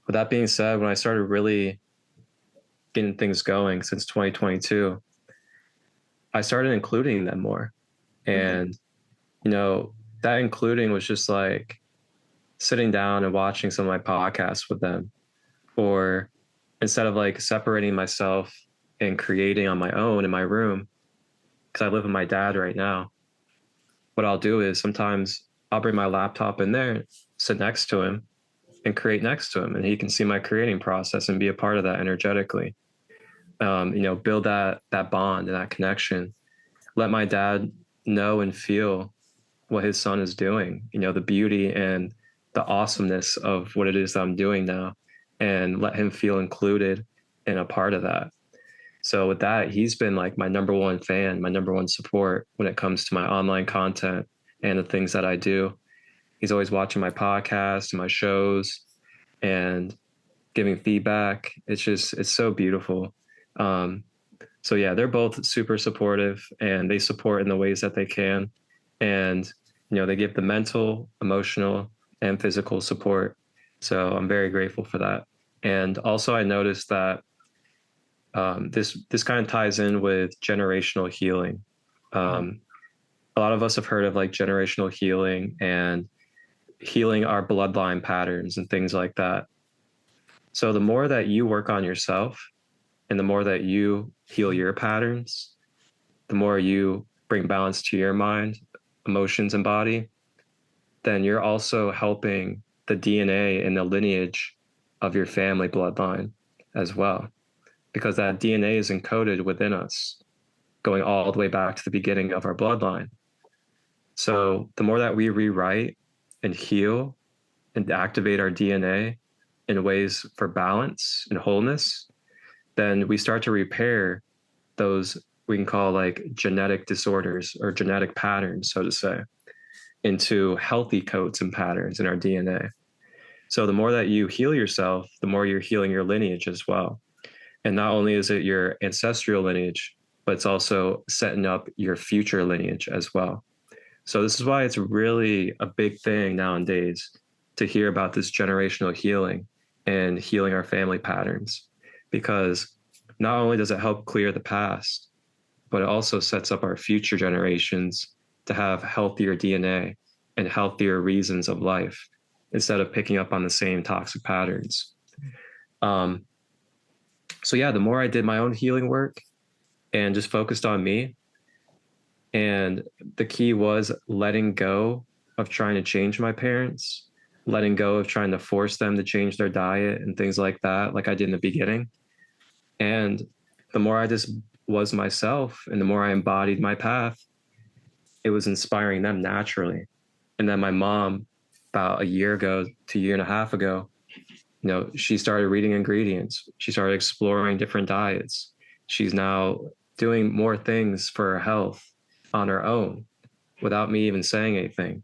with that being said, when I started really getting things going since 2022, I started including them more. And, that including was just like sitting down and watching some of my podcasts with them, or instead of like separating myself and creating on my own in my room, because I live with my dad right now, what I'll do is sometimes I'll bring my laptop in there, sit next to him, and create next to him, and he can see my creating process and be a part of that energetically. Build that bond and that connection. Let my dad know and feel what his son is doing, the beauty and the awesomeness of what it is that I'm doing now, and let him feel included and a part of that. So with that, he's been like my number one fan, my number one support when it comes to my online content and the things that I do. He's always watching my podcast and my shows and giving feedback. It's so beautiful. So yeah, they're both super supportive, and they support in the ways that they can. And, they give the mental, emotional, and physical support. So I'm very grateful for that. And also I noticed that this kind of ties in with generational healing. A lot of us have heard of like generational healing and healing our bloodline patterns and things like that. So the more that you work on yourself and the more that you heal your patterns, the more you bring balance to your mind, emotions, and body, then you're also helping the DNA and the lineage of your family bloodline as well, because that DNA is encoded within us, going all the way back to the beginning of our bloodline. So the more that we rewrite and heal and activate our DNA in ways for balance and wholeness, then we start to repair those we can call like genetic disorders or genetic patterns, so to say, into healthy codes and patterns in our DNA. So the more that you heal yourself, the more you're healing your lineage as well. And not only is it your ancestral lineage, but it's also setting up your future lineage as well. So this is why it's really a big thing nowadays to hear about this generational healing and healing our family patterns, because not only does it help clear the past, but it also sets up our future generations to have healthier DNA and healthier reasons of life instead of picking up on the same toxic patterns. So yeah, the more I did my own healing work and just focused on me, and the key was letting go of trying to change my parents, letting go of trying to force them to change their diet and things like that, like I did in the beginning. And the more I just was myself and the more I embodied my path, it was inspiring them naturally. And then my mom, about a year ago to a year and a half ago, she started reading ingredients. She started exploring different diets. She's now doing more things for her health on her own without me even saying anything,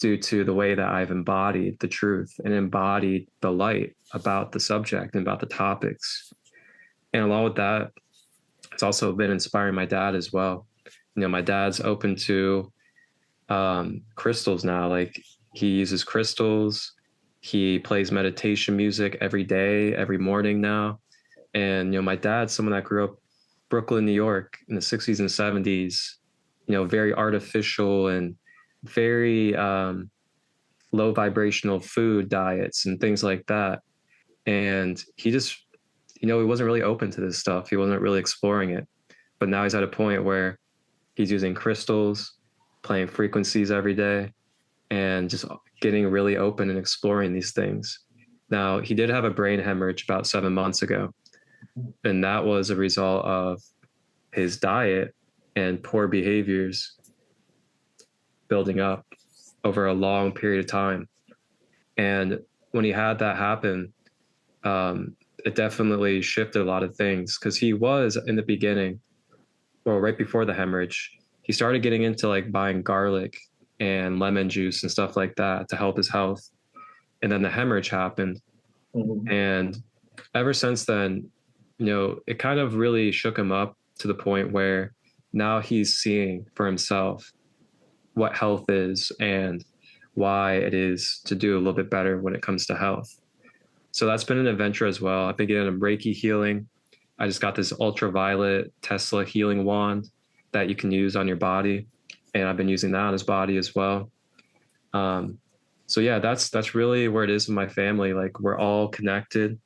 due to the way that I've embodied the truth and embodied the light about the subject and about the topics. And along with that, it's also been inspiring my dad as well. My dad's open to crystals now. Like, he uses crystals. He plays meditation music every day, every morning now. And, my dad's someone that grew up Brooklyn, New York in the 60s and 70s, very artificial and very low vibrational food diets and things like that. And he just, he wasn't really open to this stuff. He wasn't really exploring it. But now he's at a point where he's using crystals, playing frequencies every day, and just getting really open and exploring these things. Now, he did have a brain hemorrhage about 7 months ago, and that was a result of his diet and poor behaviors building up over a long period of time. And when he had that happen, it definitely shifted a lot of things, because he was in the beginning, well, right before the hemorrhage, he started getting into like buying garlic and lemon juice and stuff like that to help his health. And then the hemorrhage happened. Mm-hmm. And ever since then, it kind of really shook him up to the point where now he's seeing for himself what health is and why it is to do a little bit better when it comes to health. So that's been an adventure as well. I've been getting a Reiki healing. I just got this ultraviolet Tesla healing wand that you can use on your body, and I've been using that on his body as well. So yeah, that's really where it is in my family. Like, we're all connected,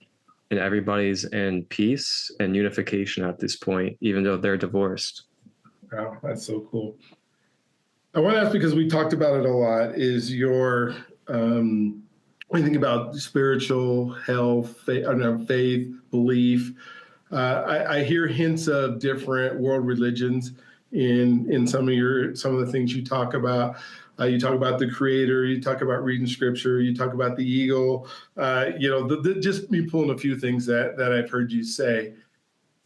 and everybody's in peace and unification at this point, even though they're divorced. Wow, that's so cool. I want to ask, because we talked about it a lot, is your when you think about spiritual health, faith, belief, I hear hints of different world religions in some of the things you talk about. You talk about the creator, you talk about reading scripture, you talk about the eagle, just me pulling a few things that I've heard you say.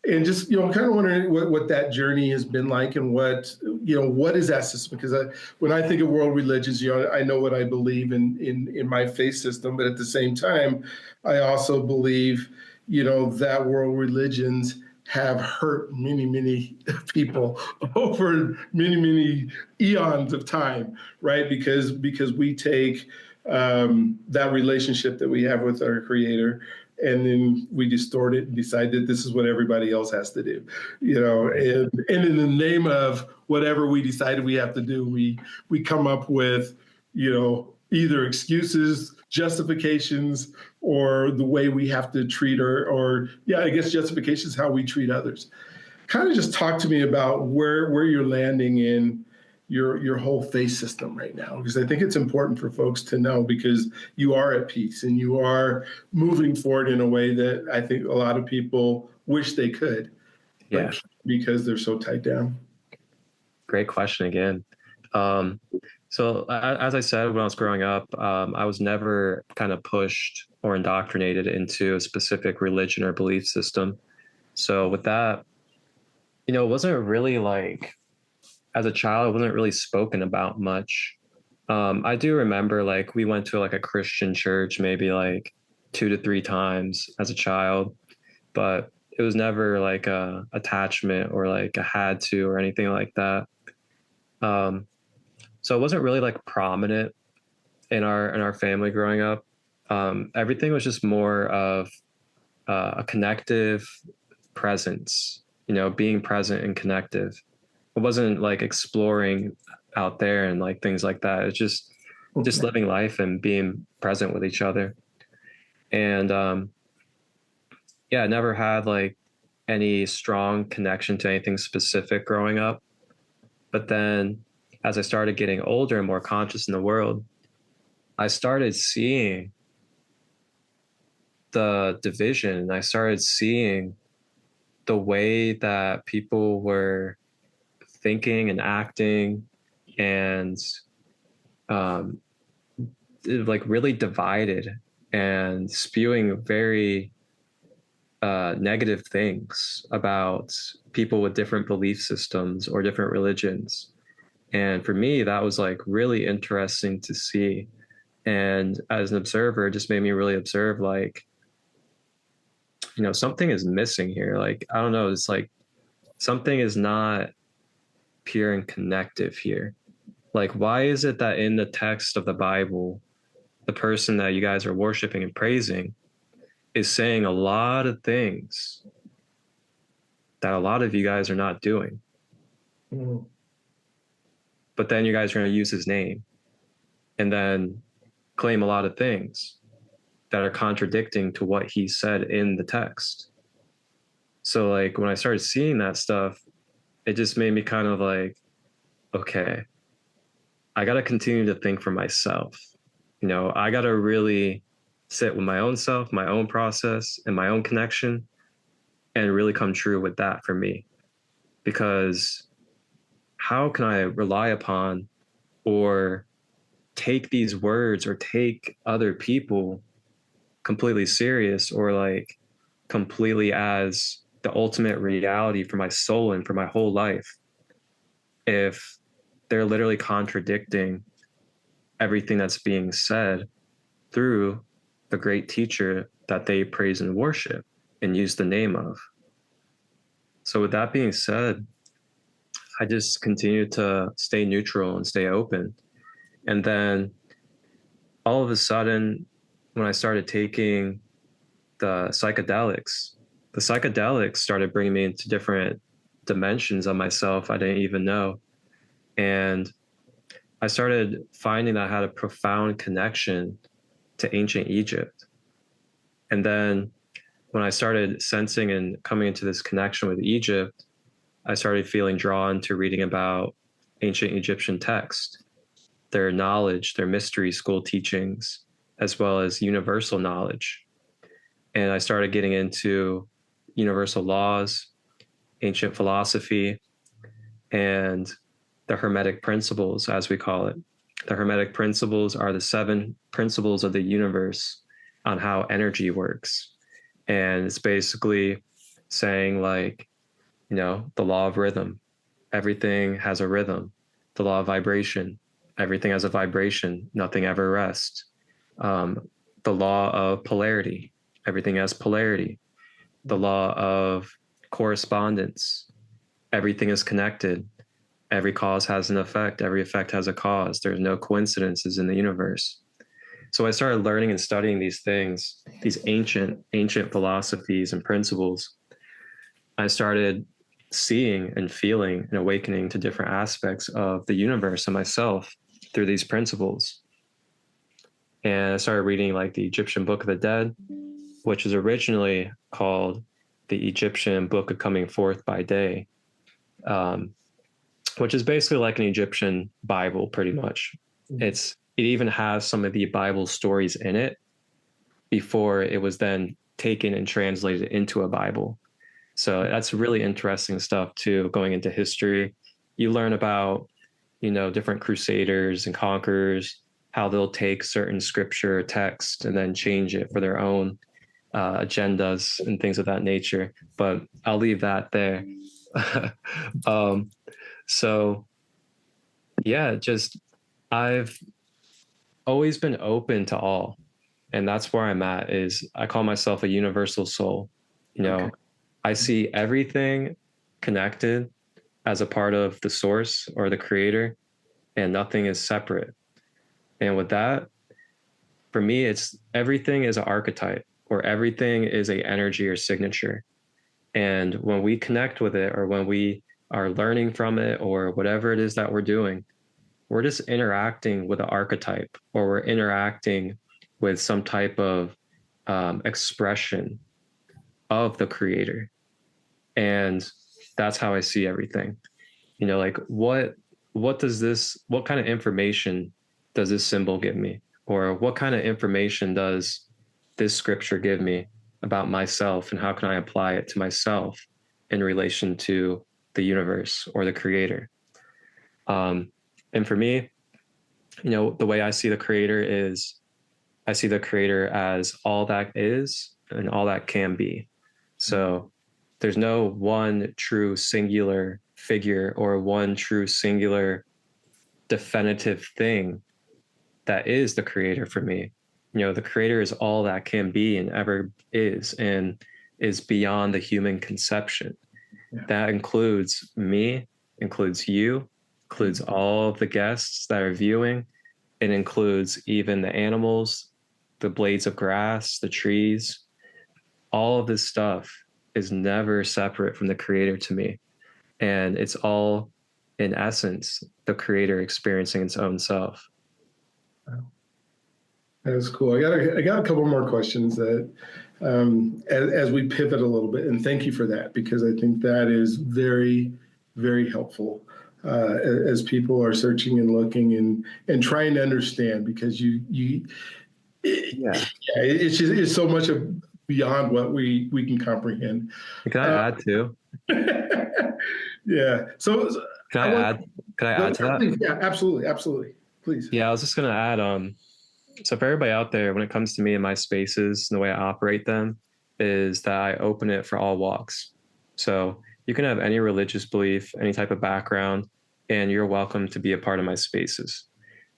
And just, kind of wondering what that journey has been like, and what is that system? Because when I think of world religions, I know what I believe in my faith system, but at the same time, I also believe, that world religions have hurt many, many people over many, many eons of time, right? Because we take that relationship that we have with our creator, and then we distort it and decide that this is what everybody else has to do, and in the name of whatever we decided we have to do, we come up with, either excuses, justifications, or the way we have to treat, or I guess justifications how we treat others. Kind of just talk to me about where you're landing in your whole faith system right now, because I think it's important for folks to know, because you are at peace and you are moving forward in a way that I think a lot of people wish they could, but because they're so tied down. Great question again. So as I said, when I was growing up, I was never kind of pushed or indoctrinated into a specific religion or belief system. So with that, it wasn't really like, as a child, it wasn't really spoken about much. I do remember we went to a Christian church maybe 2 to 3 times as a child, but it was never like a attachment or a had to or anything like that. So it wasn't really prominent in our family growing up. Everything was just more of a connective presence, being present and connective. It wasn't exploring out there and things like that. It's just living life and being present with each other. And I never had any strong connection to anything specific growing up. But then as I started getting older and more conscious in the world, I started seeing the division, and I started seeing the way that people were thinking and acting, and really divided and spewing very negative things about people with different belief systems or different religions. And for me, that was really interesting to see. And as an observer, it just made me really observe something is missing here. I don't know, it's something is not pure and connective here. Why is it that in the text of the Bible, the person that you guys are worshiping and praising is saying a lot of things that a lot of you guys are not doing? But then you guys are going to use his name and then claim a lot of things that are contradicting to what he said in the text. So when I started seeing that stuff, it just made me kind of okay, I got to continue to think for myself. I got to really sit with my own self, my own process, and my own connection, and really come true with that for me. Because how can I rely upon or take these words or take other people completely serious or completely as the ultimate reality for my soul and for my whole life if they're literally contradicting everything that's being said through the great teacher that they praise and worship and use the name of? So with that being said, I just continue to stay neutral and stay open. And then all of a sudden, when I started taking the psychedelics started bringing me into different dimensions of myself I didn't even know. And I started finding that I had a profound connection to ancient Egypt. And then when I started sensing and coming into this connection with Egypt, I started feeling drawn to reading about ancient Egyptian texts, their knowledge, their mystery school teachings, as well as universal knowledge. And I started getting into universal laws, ancient philosophy, and the Hermetic principles, as we call it. The Hermetic principles are the 7 principles of the universe on how energy works. And it's basically saying, like, the law of rhythm. Everything has a rhythm. The law of vibration. Everything has a vibration. Nothing ever rests. The law of polarity. Everything has polarity. The law of correspondence. Everything is connected. Every cause has an effect. Every effect has a cause. There's no coincidences in the universe. So I started learning and studying these things, these ancient philosophies and principles. I started seeing and feeling and awakening to different aspects of the universe and myself through these principles. And I started reading like the Egyptian Book of the Dead, which is originally called the Egyptian Book of Coming Forth by Day, which is basically like an Egyptian Bible, pretty much. It even has some of the Bible stories in it before it was then taken and translated into a Bible. So that's really interesting stuff too, going into history. You learn about, different crusaders and conquerors, how they'll take certain scripture text and then change it for their own agendas and things of that nature. But I'll leave that there. So yeah, just I've always been open to all. And that's where I'm at. Is I call myself a universal soul. Okay. I see everything connected as a part of the source or the creator, and nothing is separate. And with that, for me, it's everything is an archetype, or everything is a energy or signature. And when we connect with it, or when we are learning from it, or whatever it is that we're doing, we're just interacting with an archetype, or we're interacting with some type of expression of the creator. And that's how I see everything. Like what kind of information does this symbol give me? Or what kind of information does this scripture give me about myself, and how can I apply it to myself in relation to the universe or the creator? And for me, the way I see the creator is I see the creator as all that is and all that can be. So there's no one true singular figure or one true singular definitive thing that is the creator for me. The creator is all that can be and ever is, and is beyond the human conception. Yeah. That includes me, includes you, includes all of the guests that are viewing. It includes even the animals, the blades of grass, the trees. All of this stuff is never separate from the creator to me. And it's all, in essence, the creator experiencing its own self. Wow. That's cool. I got a couple more questions that as we pivot a little bit, and thank you for that, because I think that is very, very helpful as people are searching and looking and trying to understand, because it's so much beyond what we can comprehend. Can I add too? Yeah. So can I add to that? Please. Yeah, absolutely. Please. Yeah, I was just gonna add, so for everybody out there, when it comes to me and my spaces and the way I operate them, is that I open it for all walks. So you can have any religious belief, any type of background, and you're welcome to be a part of my spaces.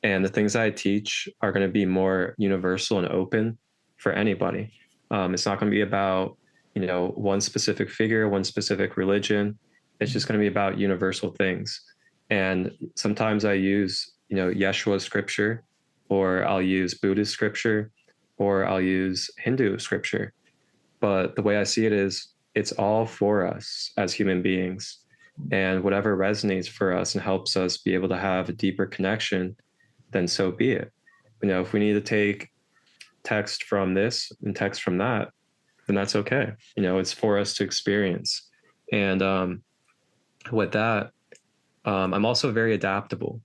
And the things I teach are going to be more universal and open for anybody. It's not going to be about, one specific figure, one specific religion. It's just going to be about universal things. And sometimes I use, Yeshua scripture, or I'll use Buddhist scripture, or I'll use Hindu scripture. But the way I see it is, it's all for us as human beings. And whatever resonates for us and helps us be able to have a deeper connection, then so be it. If we need to take text from this and text from that, then that's okay. It's for us to experience. And with that, I'm also very adaptable.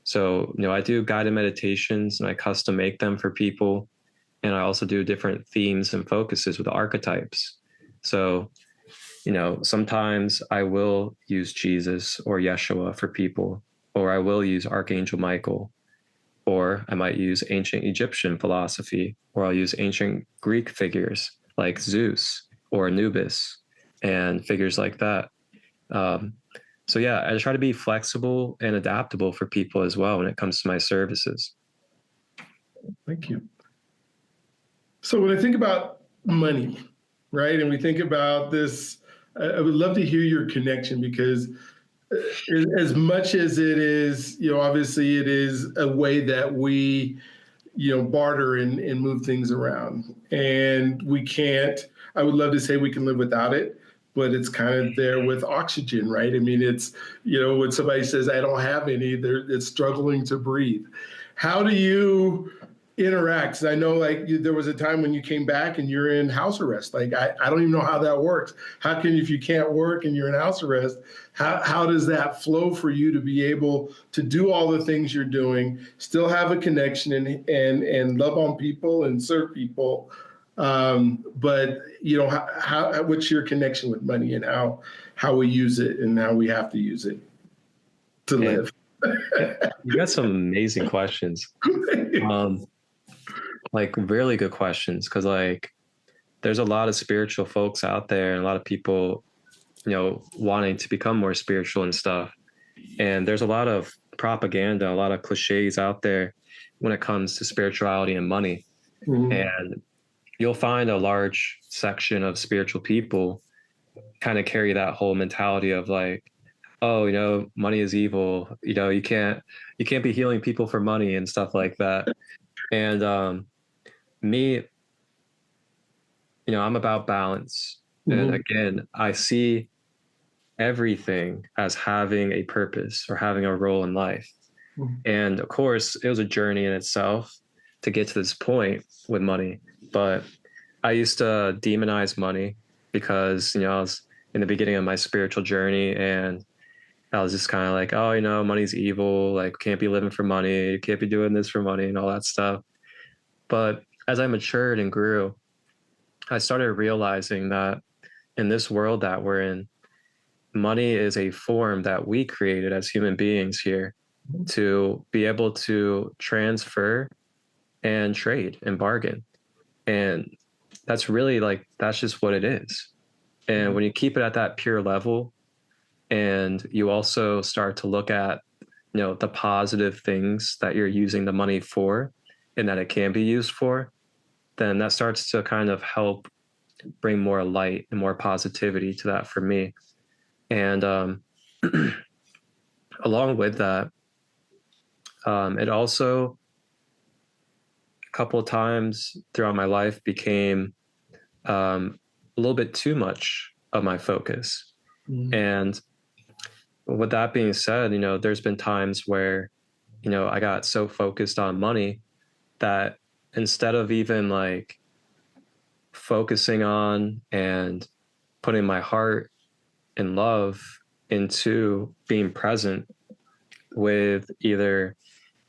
So, I do guided meditations and I custom make them for people. And I also do different themes and focuses with archetypes. So, sometimes I will use Jesus or Yeshua for people, or I will use Archangel Michael. or I might use ancient Egyptian philosophy, or I'll use ancient Greek figures like Zeus or Anubis and figures like that. Um, so yeah, I try to be flexible and adaptable for people as well when it comes to my services. Thank you. So when I think about money, right, and we think about this, I would love to hear your connection, because as much as it is, obviously it is a way that we, barter and move things around. And we can't, I would love to say we can live without it, but it's kind of there with oxygen, right? I mean, it's, when somebody says, I don't have any, it's struggling to breathe. How do you interact? I know, like, there was a time when you came back and you're in house arrest. Like, I don't even know how that works. How can, if you can't work and you're in house arrest, how does that flow for you to be able to do all the things you're doing, still have a connection and love on people and serve people? But what's your connection with money, and how we use it and how we have to use it to live? You got some amazing questions. Like really good questions, because like there's a lot of spiritual folks out there and a lot of people, wanting to become more spiritual and stuff. And there's a lot of propaganda, a lot of cliches out there when it comes to spirituality and money. Mm-hmm. And you'll find a large section of spiritual people kind of carry that whole mentality of like, oh, money is evil. You can't be healing people for money and stuff like that. And me, I'm about balance. Mm-hmm. And again, I see everything as having a purpose or having a role in life. Mm-hmm. And of course, it was a journey in itself to get to this point with money. But I used to demonize money because, I was in the beginning of my spiritual journey, and I was just kind of like, oh, money's evil. Like, can't be living for money. You can't be doing this for money and all that stuff. But as I matured and grew, I started realizing that in this world that we're in, money is a form that we created as human beings here to be able to transfer and trade and bargain. And that's really that's just what it is. And when you keep it at that pure level, and you also start to look at, the positive things that you're using the money for and that it can be used for, then that starts to kind of help bring more light and more positivity to that for me. And along with that, it also a couple of times throughout my life became a little bit too much of my focus. Mm-hmm. And with that being said, there's been times where, I got so focused on money that instead of even like focusing on and putting my heart and love into being present with either,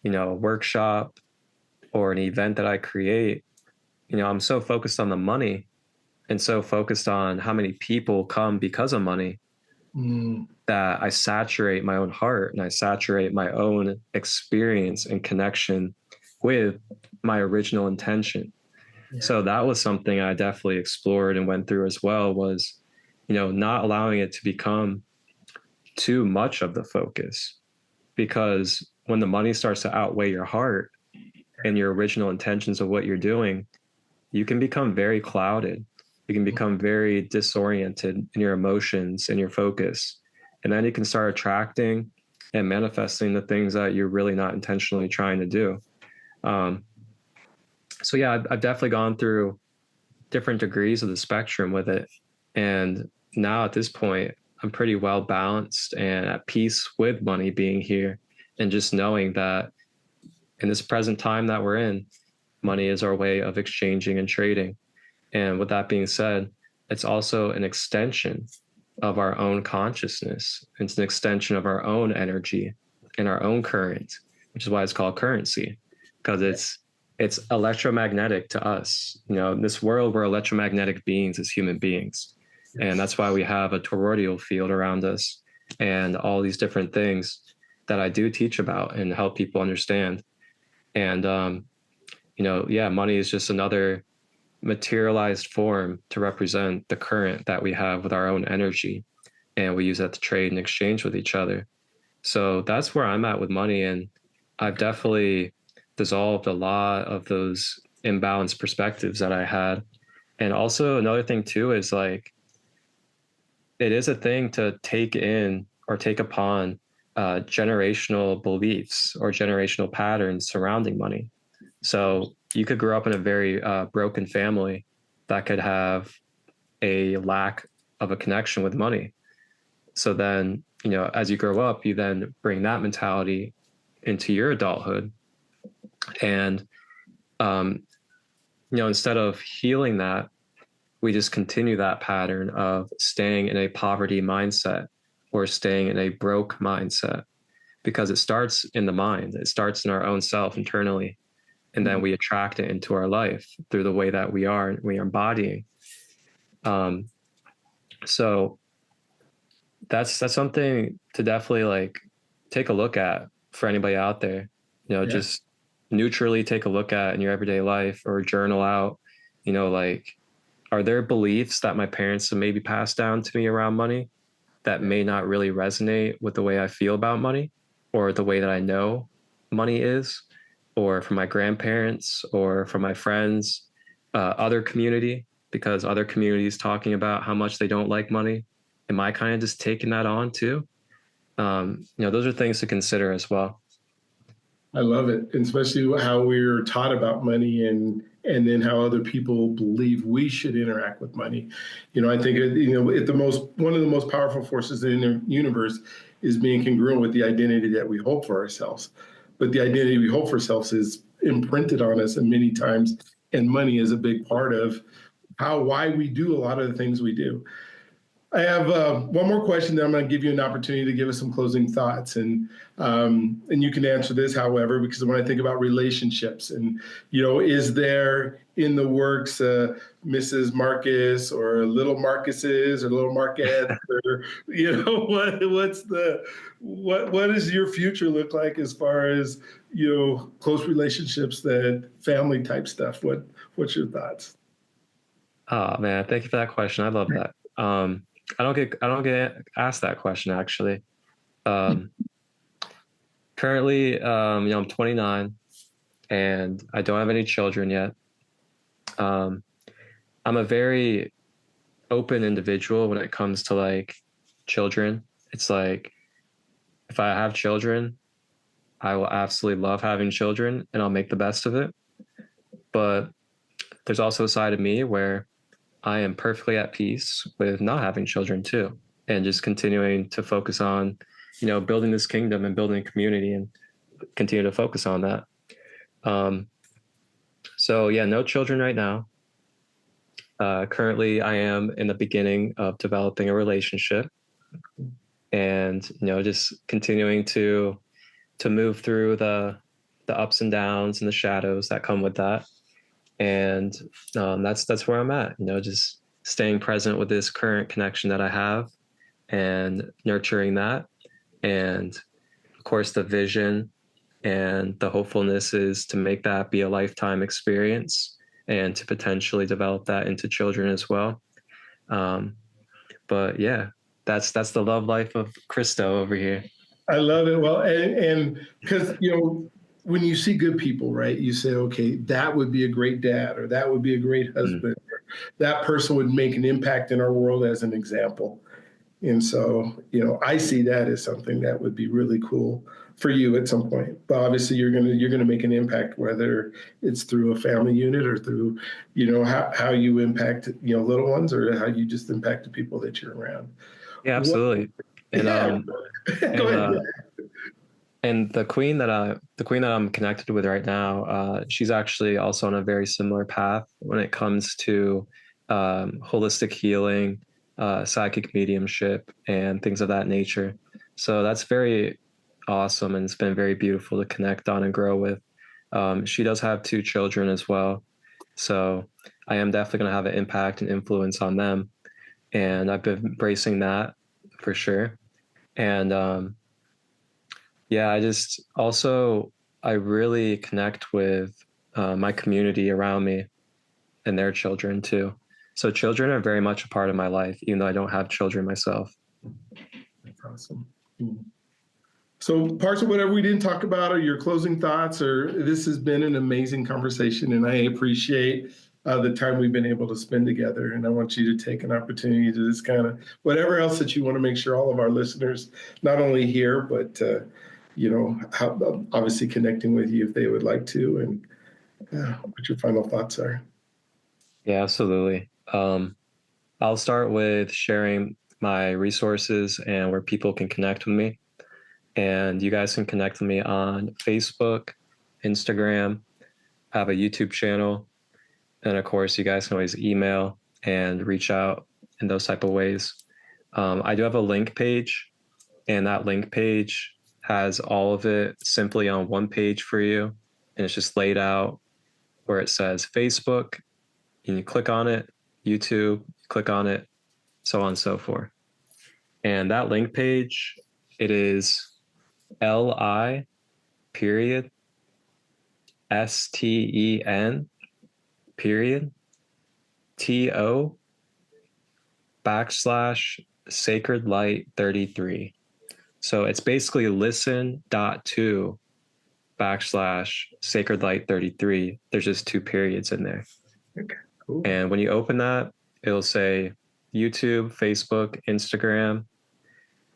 a workshop or an event that I create, I'm so focused on the money and so focused on how many people come because of money that I saturate my own heart and I saturate my own experience and connection with my original intention. Yeah. So that was something I definitely explored and went through as well, was, not allowing it to become too much of the focus, because when the money starts to outweigh your heart and your original intentions of what you're doing, you can become very clouded. You can become very disoriented in your emotions and your focus. And then you can start attracting and manifesting the things that you're really not intentionally trying to do. So yeah, I've definitely gone through different degrees of the spectrum with it. And now at this point, I'm pretty well balanced and at peace with money being here, and just knowing that in this present time that we're in, money is our way of exchanging and trading. And with that being said, it's also an extension of our own consciousness. It's an extension of our own energy and our own current, which is why it's called currency, because it's electromagnetic to us. In this world, we're electromagnetic beings as human beings. And that's why we have a toroidal field around us and all these different things that I do teach about and help people understand. And, yeah, money is just another materialized form to represent the current that we have with our own energy. And we use that to trade and exchange with each other. So that's where I'm at with money. And I've definitely dissolved a lot of those imbalanced perspectives that I had. And also another thing too is like, it is a thing to take in or take upon generational beliefs or generational patterns surrounding money. So you could grow up in a very broken family that could have a lack of a connection with money. So then, as you grow up, you then bring that mentality into your adulthood. And, um, instead of healing that, we just continue that pattern of staying in a poverty mindset or staying in a broke mindset because it starts in the mind. It starts in our own self internally. And then we attract it into our life through the way that we are embodying. So that's something to definitely like take a look at for anybody out there. Just neutrally take a look at in your everyday life or journal out, like, are there beliefs that my parents have maybe passed down to me around money that may not really resonate with the way I feel about money or the way that I know money is, or from my grandparents or from my friends, other community, because other communities talking about how much they don't like money. Am I kind of just taking that on too? Those are things to consider as well. I love it, and especially how we're taught about money and then how other people believe we should interact with money. I think one of the most powerful forces in the universe is being congruent with the identity that we hold for ourselves. But the identity we hold for ourselves is imprinted on us, and many times, and money is a big part of why we do a lot of the things we do. I have one more question, then I'm going to give you an opportunity to give us some closing thoughts, and you can answer this, however, because when I think about relationships, and is there in the works Mrs. Marcus or little Marcuses or little Marquettes, or what does your future look like as far as close relationships, that family type stuff? What's your thoughts? Oh man, thank you for that question. I love that. I don't get asked that question actually. Um, Currently, I'm 29 and I don't have any children yet. Um, I'm a very open individual when it comes to like children. It's like if I have children, I will absolutely love having children and I'll make the best of it. But there's also a side of me where I am perfectly at peace with not having children too, and just continuing to focus on, building this kingdom and building a community and continue to focus on that. Um, so yeah, no children right now. Currently, I am in the beginning of developing a relationship, and just continuing to move through the ups and downs and the shadows that come with that. And that's where I'm at. Just staying present with this current connection that I have, and nurturing that, and of course the vision and the hopefulness is to make that be a lifetime experience and to potentially develop that into children as well. Um, but yeah, that's the love life of Christo over here. I love it. Well, and because when you see good people, right, you say, okay, that would be a great dad, or that would be a great husband, or that person would make an impact in our world as an example. And so, I see that as something that would be really cool for you at some point. But obviously, you're gonna make an impact, whether it's through a family unit or through, how you impact little ones, or how you just impact the people that you're around. Yeah, What, absolutely. And yeah, go and ahead. and the queen that I'm connected with right now, she's actually also on a very similar path when it comes to holistic healing, psychic mediumship, and things of that nature. So that's very awesome, and it's been very beautiful to connect on and grow with. She does have two children as well, so I am definitely going to have an impact and influence on them, and I've been embracing that for sure. And yeah, I just also I really connect with my community around me and their children too. So children are very much a part of my life, even though I don't have children myself. That's awesome. So parts of whatever we didn't talk about, or your closing thoughts, or this has been an amazing conversation, and I appreciate the time we've been able to spend together. And I want you to take an opportunity to just kind of whatever else that you want to make sure all of our listeners not only hear, but obviously connecting with you if they would like to, and what your final thoughts are. Yeah, absolutely. I'll start with sharing my resources and where people can connect with me. And you guys can connect with me on Facebook, Instagram, I have a YouTube channel. And of course, you guys can always email and reach out in those type of ways. I do have a link page, and that link page has all of it simply on one page for you. And it's just laid out where it says Facebook, and you click on it, YouTube, click on it, so on and so forth. And that link page, it is LI period STEN period TO /sacred light 33. So it's basically listen.to /sacred light 33. There's just two periods in there. Okay, cool. And when you open that, it'll say YouTube, Facebook, Instagram,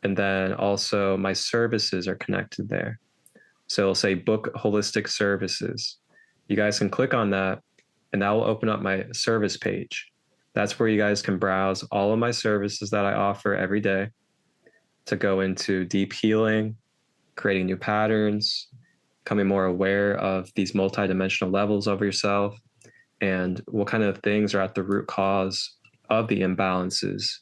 and then also my services are connected there. So it'll say book holistic services. You guys can click on that, and that will open up my service page. That's where you guys can browse all of my services that I offer every day to go into deep healing, creating new patterns, becoming more aware of these multidimensional levels of yourself, and what kind of things are at the root cause of the imbalances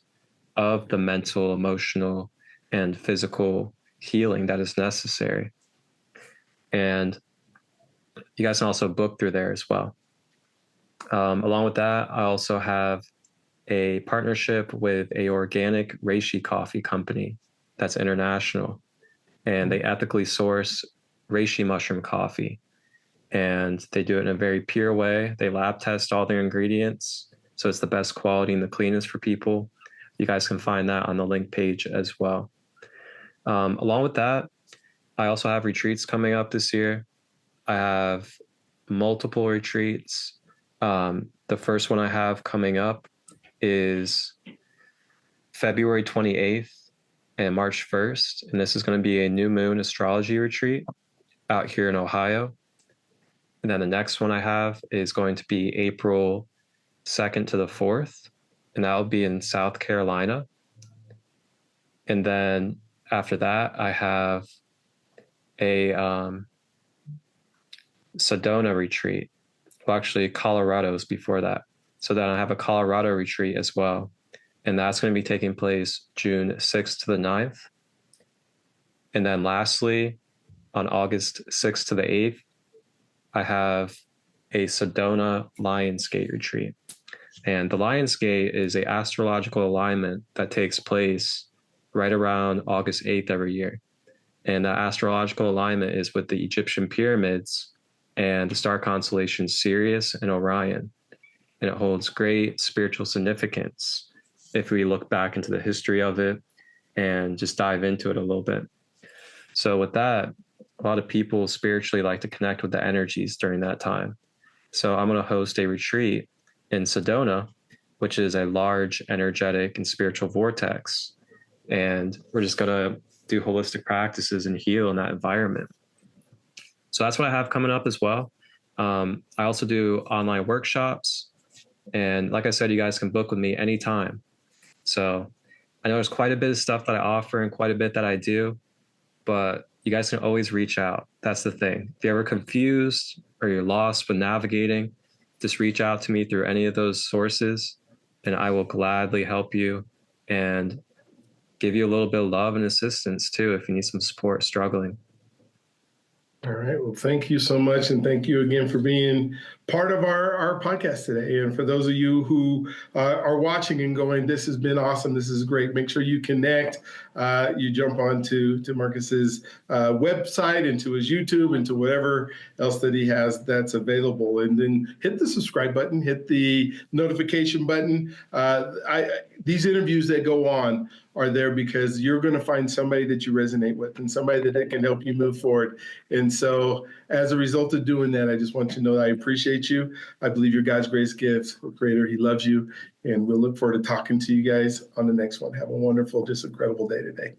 of the mental, emotional, and physical healing that is necessary. And you guys can also book through there as well. Along with that, I also have a partnership with a organic reishi coffee company that's international, and they ethically source reishi mushroom coffee, and they do it in a very pure way. They lab test all their ingredients, so it's the best quality and the cleanest for people. You guys can find that on the link page as well. Along with that, I also have retreats coming up this year. I have multiple retreats. The first one I have coming up is February 28th and March 1st. And this is going to be a new moon astrology retreat out here in Ohio. And then the next one I have is going to be April 2nd to the 4th. And that'll be in South Carolina. And then after that, I have a Sedona retreat. Well, actually, Colorado's before that. So then I have a Colorado retreat as well. And that's going to be taking place June 6th to the 9th. And then lastly, on August 6th to the 8th, I have a Sedona Lionsgate retreat. And the Lionsgate is an astrological alignment that takes place right around August 8th every year. And the astrological alignment is with the Egyptian pyramids and the star constellations Sirius and Orion. And it holds great spiritual significance if we look back into the history of it and just dive into it a little bit. So with that, a lot of people spiritually like to connect with the energies during that time. So I'm going to host a retreat in Sedona, which is a large energetic and spiritual vortex. And we're just going to do holistic practices and heal in that environment. So that's what I have coming up as well. I also do online workshops. And like I said, you guys can book with me anytime. So I know there's quite a bit of stuff that I offer and quite a bit that I do, but you guys can always reach out. That's the thing. If you're ever confused or you're lost with navigating, just reach out to me through any of those sources, and I will gladly help you and give you a little bit of love and assistance too if you need some support struggling. All right. Well, thank you so much. And thank you again for being part of our podcast today. And for those of you who are watching and going, this has been awesome. This is great. Make sure you connect. You jump on to Marcus's website, into his YouTube, into whatever else that he has that's available. And then hit the subscribe button, hit the notification button. These interviews that go on are there because you're going to find somebody that you resonate with and somebody that can help you move forward. And so as a result of doing that, I just want you to know that I appreciate you. I believe you're God's greatest gift. Creator, he loves you. And we'll look forward to talking to you guys on the next one. Have a wonderful, just incredible day today.